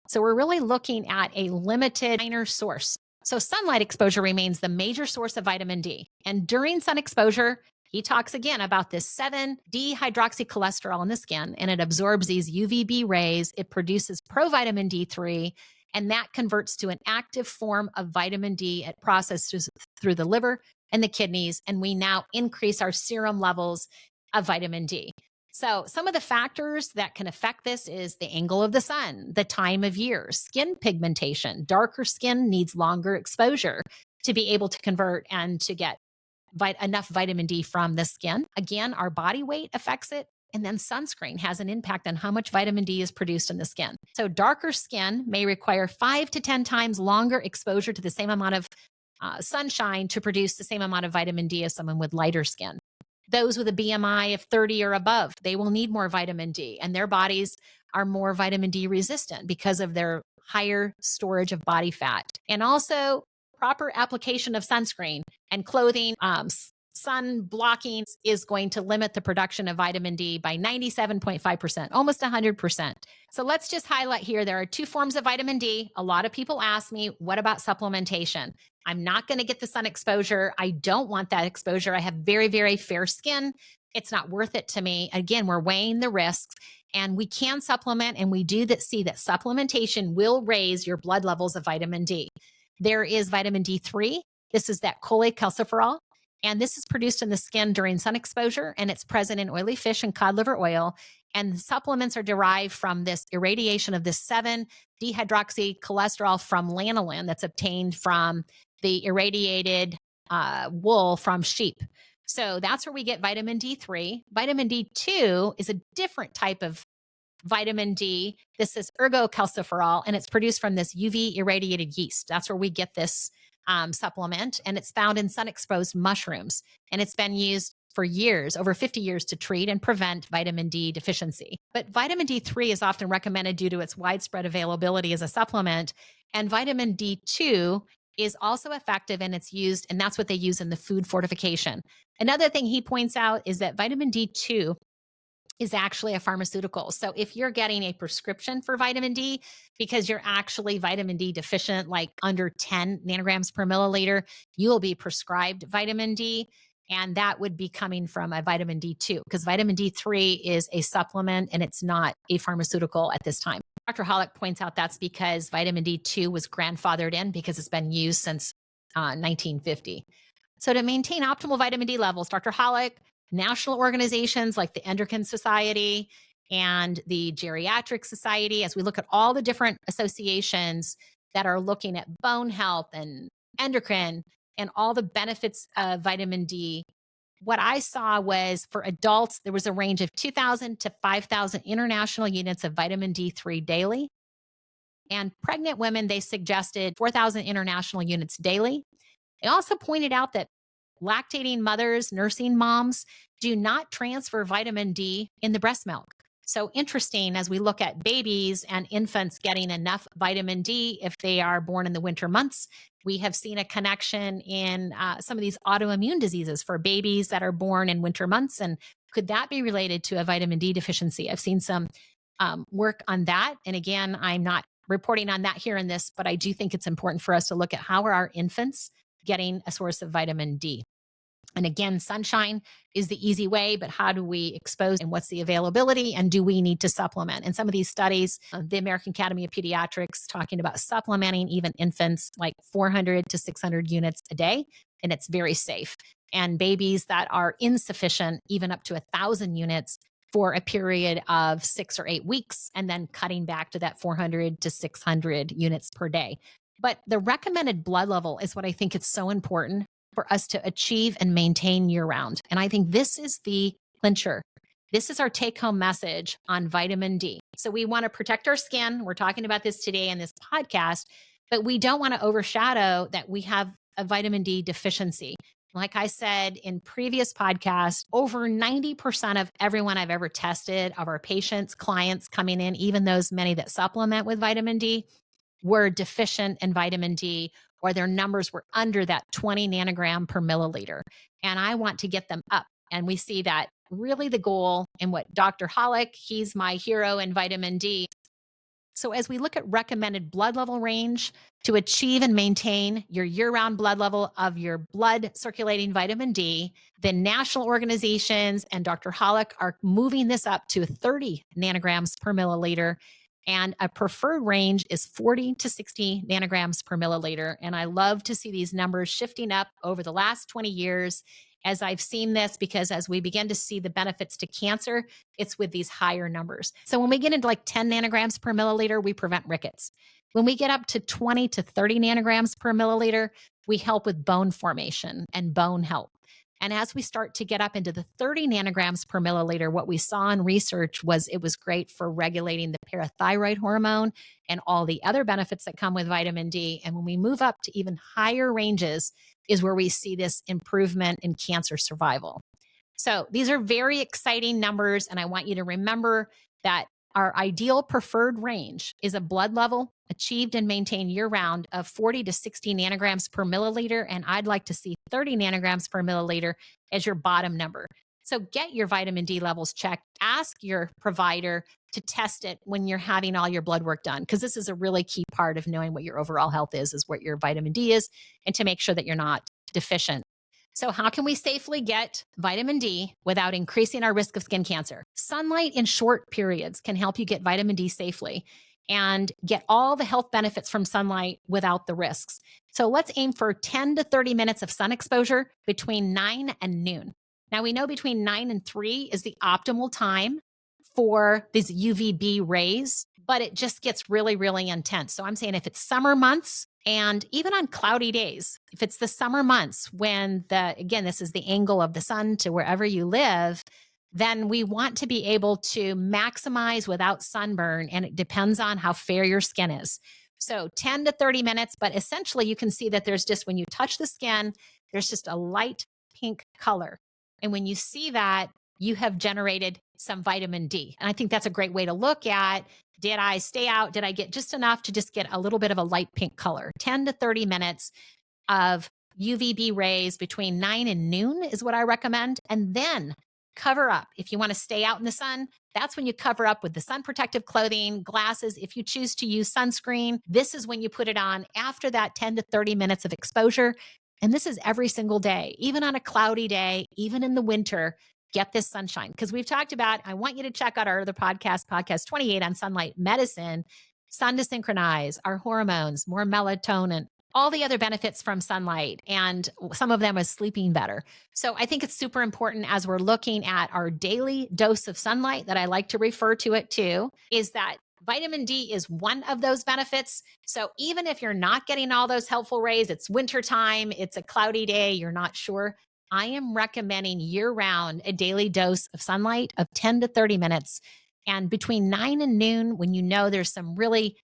So we're really looking at a limited minor source. So sunlight exposure remains the major source of vitamin D. And during sun exposure, he talks again about this 7-dehydroxycholesterol in the skin, and it absorbs these UVB rays. It produces provitamin D3, and that converts to an active form of vitamin D. It processes through the liver and the kidneys, and we now increase our serum levels of vitamin D. So some of the factors that can affect this is the angle of the sun, the time of year, skin pigmentation. Darker skin needs longer exposure to be able to convert and to get enough vitamin D from the skin. Again, our body weight affects it. And then sunscreen has an impact on how much vitamin D is produced in the skin. So darker skin may require 5 to 10 times longer exposure to the same amount of sunshine to produce the same amount of vitamin D as someone with lighter skin. Those with a BMI of 30 or above, they will need more vitamin D, and their bodies are more vitamin D resistant because of their higher storage of body fat. And also proper application of sunscreen and clothing, sun blocking is going to limit the production of vitamin D by 97.5%, almost 100%. So let's just highlight here, there are two forms of vitamin D. A lot of people ask me, what about supplementation? I'm not going to get the sun exposure. I don't want that exposure. I have very, very fair skin. It's not worth it to me. Again, we're weighing the risks, and we can supplement, and we do see that supplementation will raise your blood levels of vitamin D. There is vitamin D3. This is that cholecalciferol. And this is produced in the skin during sun exposure, and it's present in oily fish and cod liver oil. And the supplements are derived from this irradiation of this 7-dehydroxycholesterol from lanolin that's obtained from the irradiated wool from sheep. So that's where we get vitamin D3. Vitamin D2 is a different type of vitamin D. This is ergocalciferol, and it's produced from this UV irradiated yeast. That's where we get this supplement, and it's found in sun-exposed mushrooms. And it's been used for years, over 50 years, to treat and prevent vitamin D deficiency. But vitamin D3 is often recommended due to its widespread availability as a supplement. And vitamin D2 is also effective, and it's used, and that's what they use in the food fortification. Another thing he points out is that vitamin D2 is actually a pharmaceutical. So if you're getting a prescription for vitamin D because you're actually vitamin D deficient, like under 10 nanograms per milliliter, you will be prescribed vitamin D. And that would be coming from a vitamin D2, because vitamin D3 is a supplement and it's not a pharmaceutical at this time. Dr. Hollick points out that's because vitamin D2 was grandfathered in because it's been used since 1950. So to maintain optimal vitamin D levels, Dr. Hollick, national organizations like the Endocrine Society and the Geriatric Society, as we look at all the different associations that are looking at bone health and endocrine and all the benefits of vitamin D, what I saw was for adults, there was a range of 2,000 to 5,000 international units of vitamin D3 daily. And pregnant women, they suggested 4,000 international units daily. They also pointed out that lactating mothers, nursing moms do not transfer vitamin D in the breast milk. So interesting as we look at babies and infants getting enough vitamin D if they are born in the winter months. We have seen a connection in some of these autoimmune diseases for babies that are born in winter months. And could that be related to a vitamin D deficiency? I've seen some work on that. And again, I'm not reporting on that here in this, but I do think it's important for us to look at how are our infants getting a source of vitamin D. And again, sunshine is the easy way, but how do we expose and what's the availability, and do we need to supplement? And some of these studies, the American Academy of Pediatrics talking about supplementing even infants like 400 to 600 units a day, and it's very safe. And babies that are insufficient, even up to 1,000 units for a period of 6 or 8 weeks, and then cutting back to that 400 to 600 units per day. But the recommended blood level is what I think is so important for us to achieve and maintain year round. And I think this is the clincher. This is our take home message on vitamin D. So we want to protect our skin. We're talking about this today in this podcast, but we don't want to overshadow that we have a vitamin D deficiency. Like I said in previous podcasts, over 90% of everyone I've ever tested, of our patients, clients coming in, even those many that supplement with vitamin D, were deficient in vitamin D, or their numbers were under that 20 nanogram per milliliter. And I want to get them up. And we see that really the goal in what Dr. Hollick, he's my hero in vitamin D. So as we look at recommended blood level range to achieve and maintain your year-round blood level of your blood circulating vitamin D, the national organizations and Dr. Hollick are moving this up to 30 nanograms per milliliter. And a preferred range is 40 to 60 nanograms per milliliter. And I love to see these numbers shifting up over the last 20 years as I've seen this, because as we begin to see the benefits to cancer, it's with these higher numbers. So when we get into like 10 nanograms per milliliter, we prevent rickets. When we get up to 20 to 30 nanograms per milliliter, we help with bone formation and bone health. And as we start to get up into the 30 nanograms per milliliter, what we saw in research was it was great for regulating the parathyroid hormone and all the other benefits that come with vitamin D. And when we move up to even higher ranges is where we see this improvement in cancer survival. So these are very exciting numbers. And I want you to remember that our ideal preferred range is a blood level achieved and maintained year-round of 40 to 60 nanograms per milliliter. And I'd like to see 30 nanograms per milliliter as your bottom number. So get your vitamin D levels checked. Ask your provider to test it when you're having all your blood work done, because this is a really key part of knowing what your overall health is what your vitamin D is, and to make sure that you're not deficient. So how can we safely get vitamin D without increasing our risk of skin cancer? Sunlight in short periods can help you get vitamin D safely and get all the health benefits from sunlight without the risks. So let's aim for 10 to 30 minutes of sun exposure between 9 and noon. Now, we know between 9 and 3 is the optimal time for these UVB rays, but it just gets really, really intense. So I'm saying if it's summer months, and even on cloudy days, if it's the summer months when again, this is the angle of the sun to wherever you live, then we want to be able to maximize without sunburn. And it depends on how fair your skin is. So 10 to 30 minutes, but essentially you can see that there's just, when you touch the skin, there's just a light pink color. And when you see that, you have generated some vitamin D. And I think that's a great way to look at, did I stay out? Did I get just enough to just get a little bit of a light pink color? 10 to 30 minutes of UVB rays between 9 and noon is what I recommend. And then cover up. If you want to stay out in the sun, that's when you cover up with the sun protective clothing, glasses. If you choose to use sunscreen, this is when you put it on after that 10 to 30 minutes of exposure. And this is every single day, even on a cloudy day, even in the winter. Get this sunshine, because we've talked about, I want you to check out our other podcast 28 on sunlight medicine, sun to synchronize our hormones, more melatonin, all the other benefits from sunlight, and some of them is sleeping better. So I think it's super important as we're looking at our daily dose of sunlight, that I like to refer to it to, is that vitamin D is one of those benefits. So even if you're not getting all those helpful rays, it's wintertime, it's a cloudy day, you're not sure, I am recommending year-round a daily dose of sunlight of 10 to 30 minutes. And between 9 and noon, when you know there's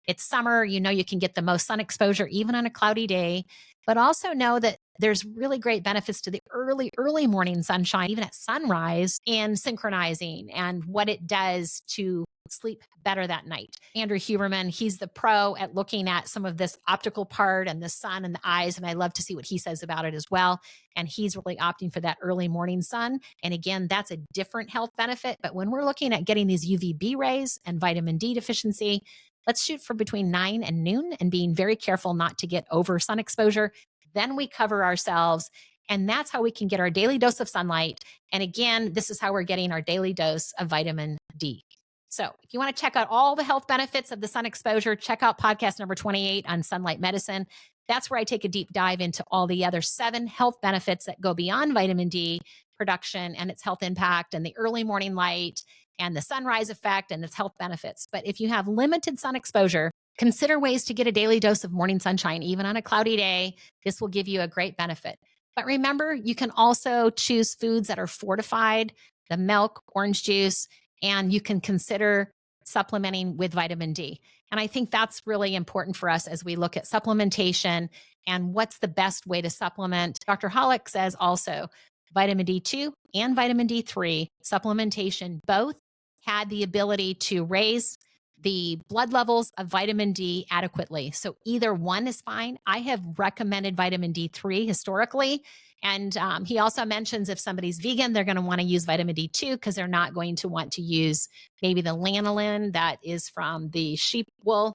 it's summer, you know you can get the most sun exposure even on a cloudy day, but also know that there's really great benefits to the early morning sunshine, even at sunrise, in synchronizing and what it does to sleep better that night. Andrew Huberman, he's the pro at looking at some of this optical part and the sun and the eyes, and I love to see what he says about it as well. And he's really opting for that early morning sun. And again, that's a different health benefit. But when we're looking at getting these UVB rays and vitamin D deficiency, let's shoot for between 9 and noon and being very careful not to get over sun exposure. Then we cover ourselves, and that's how we can get our daily dose of sunlight. And again, this is how we're getting our daily dose of vitamin D. So if you want to check out all the health benefits of the sun exposure, check out podcast number 28 on sunlight medicine. That's where I take a deep dive into all the other 7 health benefits that go beyond vitamin D production and its health impact, and the early morning light and the sunrise effect and its health benefits. But if you have limited sun exposure, consider ways to get a daily dose of morning sunshine, even on a cloudy day. This will give you a great benefit. But remember, you can also choose foods that are fortified, the milk, orange juice, and you can consider supplementing with vitamin D. And I think that's really important for us as we look at supplementation and what's the best way to supplement. Dr. Hollick says also vitamin D2 and vitamin D3 supplementation both had the ability to raise the blood levels of vitamin D adequately. So either one is fine. I have recommended vitamin D3 historically. And he also mentions if somebody's vegan, they're going to want to use vitamin D2 because they're not going to want to use maybe the lanolin that is from the sheep wool.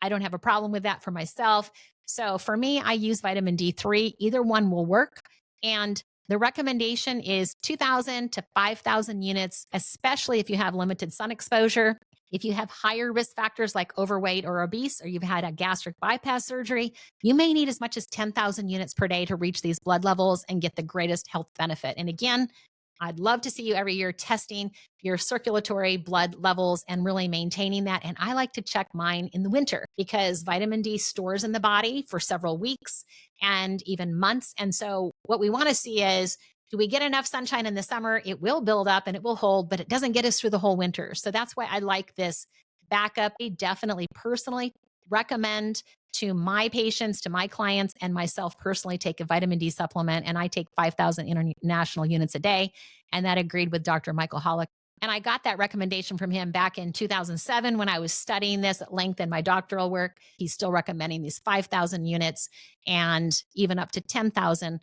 I don't have a problem with that for myself. So for me, I use vitamin D3. Either one will work. And the recommendation is 2,000 to 5,000 units, especially if you have limited sun exposure. If you have higher risk factors like overweight or obese, or you've had a gastric bypass surgery, you may need as much as 10,000 units per day to reach these blood levels and get the greatest health benefit. And again, I'd love to see you every year testing your circulatory blood levels and really maintaining that. And I like to check mine in the winter because vitamin D stores in the body for several weeks and even months. And so what we want to see is, do we get enough sunshine in the summer? It will build up and it will hold, but it doesn't get us through the whole winter. So that's why I like this backup. I definitely personally recommend to my patients, to my clients, and myself personally take a vitamin D supplement, and I take 5,000 international units a day. And that agreed with Dr. Michael Hollick. And I got that recommendation from him back in 2007 when I was studying this at length in my doctoral work. He's still recommending these 5,000 units and even up to 10,000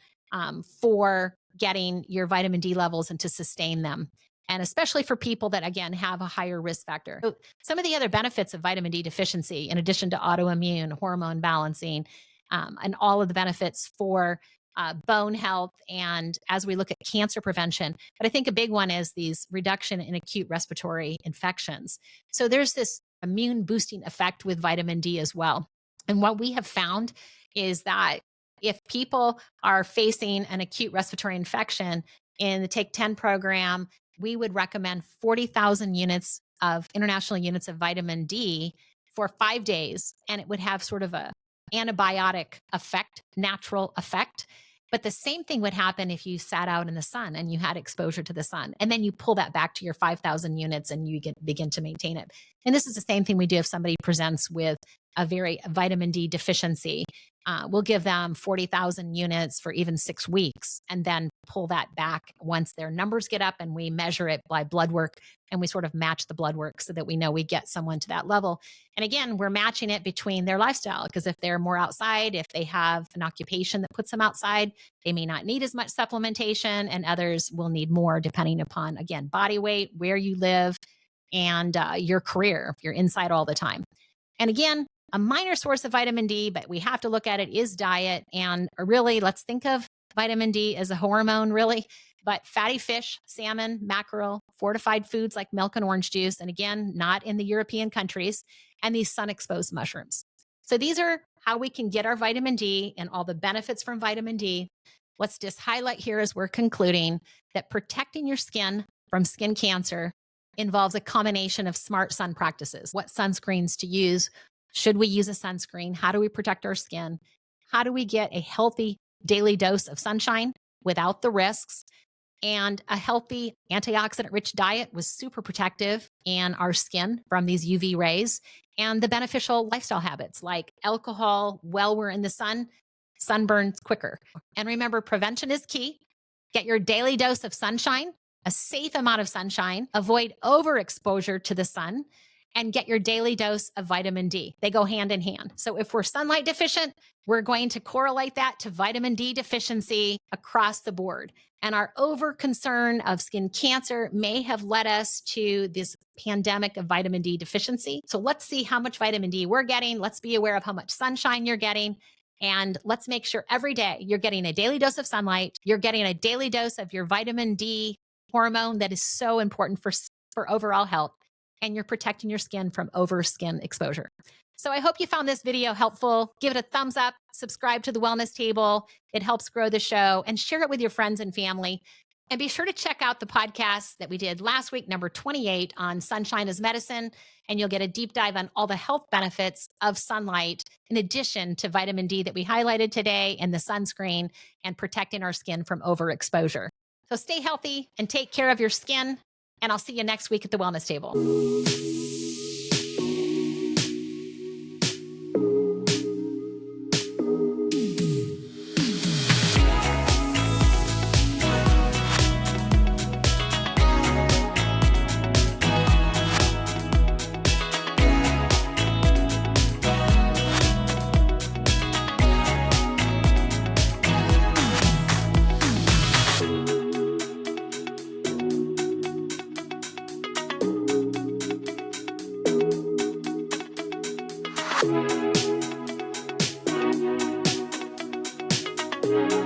for getting your vitamin D levels and to sustain them. And especially for people that, again, have a higher risk factor. So some of the other benefits of vitamin D deficiency, in addition to autoimmune, hormone balancing, and all of the benefits for bone health, and as we look at cancer prevention. But I think a big one is these reduction in acute respiratory infections. So there's this immune boosting effect with vitamin D as well. And what we have found is that if people are facing an acute respiratory infection in the Take 10 program, we would recommend 40,000 units of international units of vitamin D for 5 days, and it would have sort of a antibiotic effect, natural effect. But the same thing would happen if you sat out in the sun and you had exposure to the sun. And then you pull that back to your 5,000 units and you begin to maintain it. And this is the same thing we do if somebody presents with a very vitamin D deficiency. We'll give them 40,000 units for even 6 weeks and then pull that back once their numbers get up, and we measure it by blood work, and we sort of match the blood work so that we know we get someone to that level. And again, we're matching it between their lifestyle, because if they're more outside, if they have an occupation that puts them outside, they may not need as much supplementation, and others will need more depending upon, again, body weight, where you live, and your career, if you're inside all the time. And again, a minor source of vitamin D, but we have to look at it, is diet. And really, let's think of vitamin D as a hormone, really. But fatty fish, salmon, mackerel, fortified foods like milk and orange juice, and again, not in the European countries, and these sun-exposed mushrooms. So these are how we can get our vitamin D and all the benefits from vitamin D. Let's just highlight here as we're concluding that protecting your skin from skin cancer involves a combination of smart sun practices. What sunscreens to use? Should we use a sunscreen? How do we protect our skin? How do we get a healthy daily dose of sunshine without the risks? And a healthy antioxidant-rich diet was super protective in our skin from these UV rays, and the beneficial lifestyle habits like alcohol while we're in the sun, sunburns quicker. And remember, prevention is key. Get your daily dose of sunshine, a safe amount of sunshine, avoid overexposure to the sun, and get your daily dose of vitamin D. They go hand in hand. So if we're sunlight deficient, we're going to correlate that to vitamin D deficiency across the board. And our over concern of skin cancer may have led us to this pandemic of vitamin D deficiency. So let's see how much vitamin D we're getting. Let's be aware of how much sunshine you're getting. And let's make sure every day you're getting a daily dose of sunlight. You're getting a daily dose of your vitamin D hormone that is so important for overall health. And you're protecting your skin from over skin exposure. So I hope you found this video helpful. Give it a thumbs up, subscribe to the Wellness Table. It helps grow the show, and share it with your friends and family. And be sure to check out the podcast that we did last week, number 28, on sunshine as medicine. And you'll get a deep dive on all the health benefits of sunlight, in addition to vitamin D that we highlighted today, and the sunscreen, and protecting our skin from overexposure. So stay healthy and take care of your skin. And I'll see you next week at the Wellness Table. Thank you.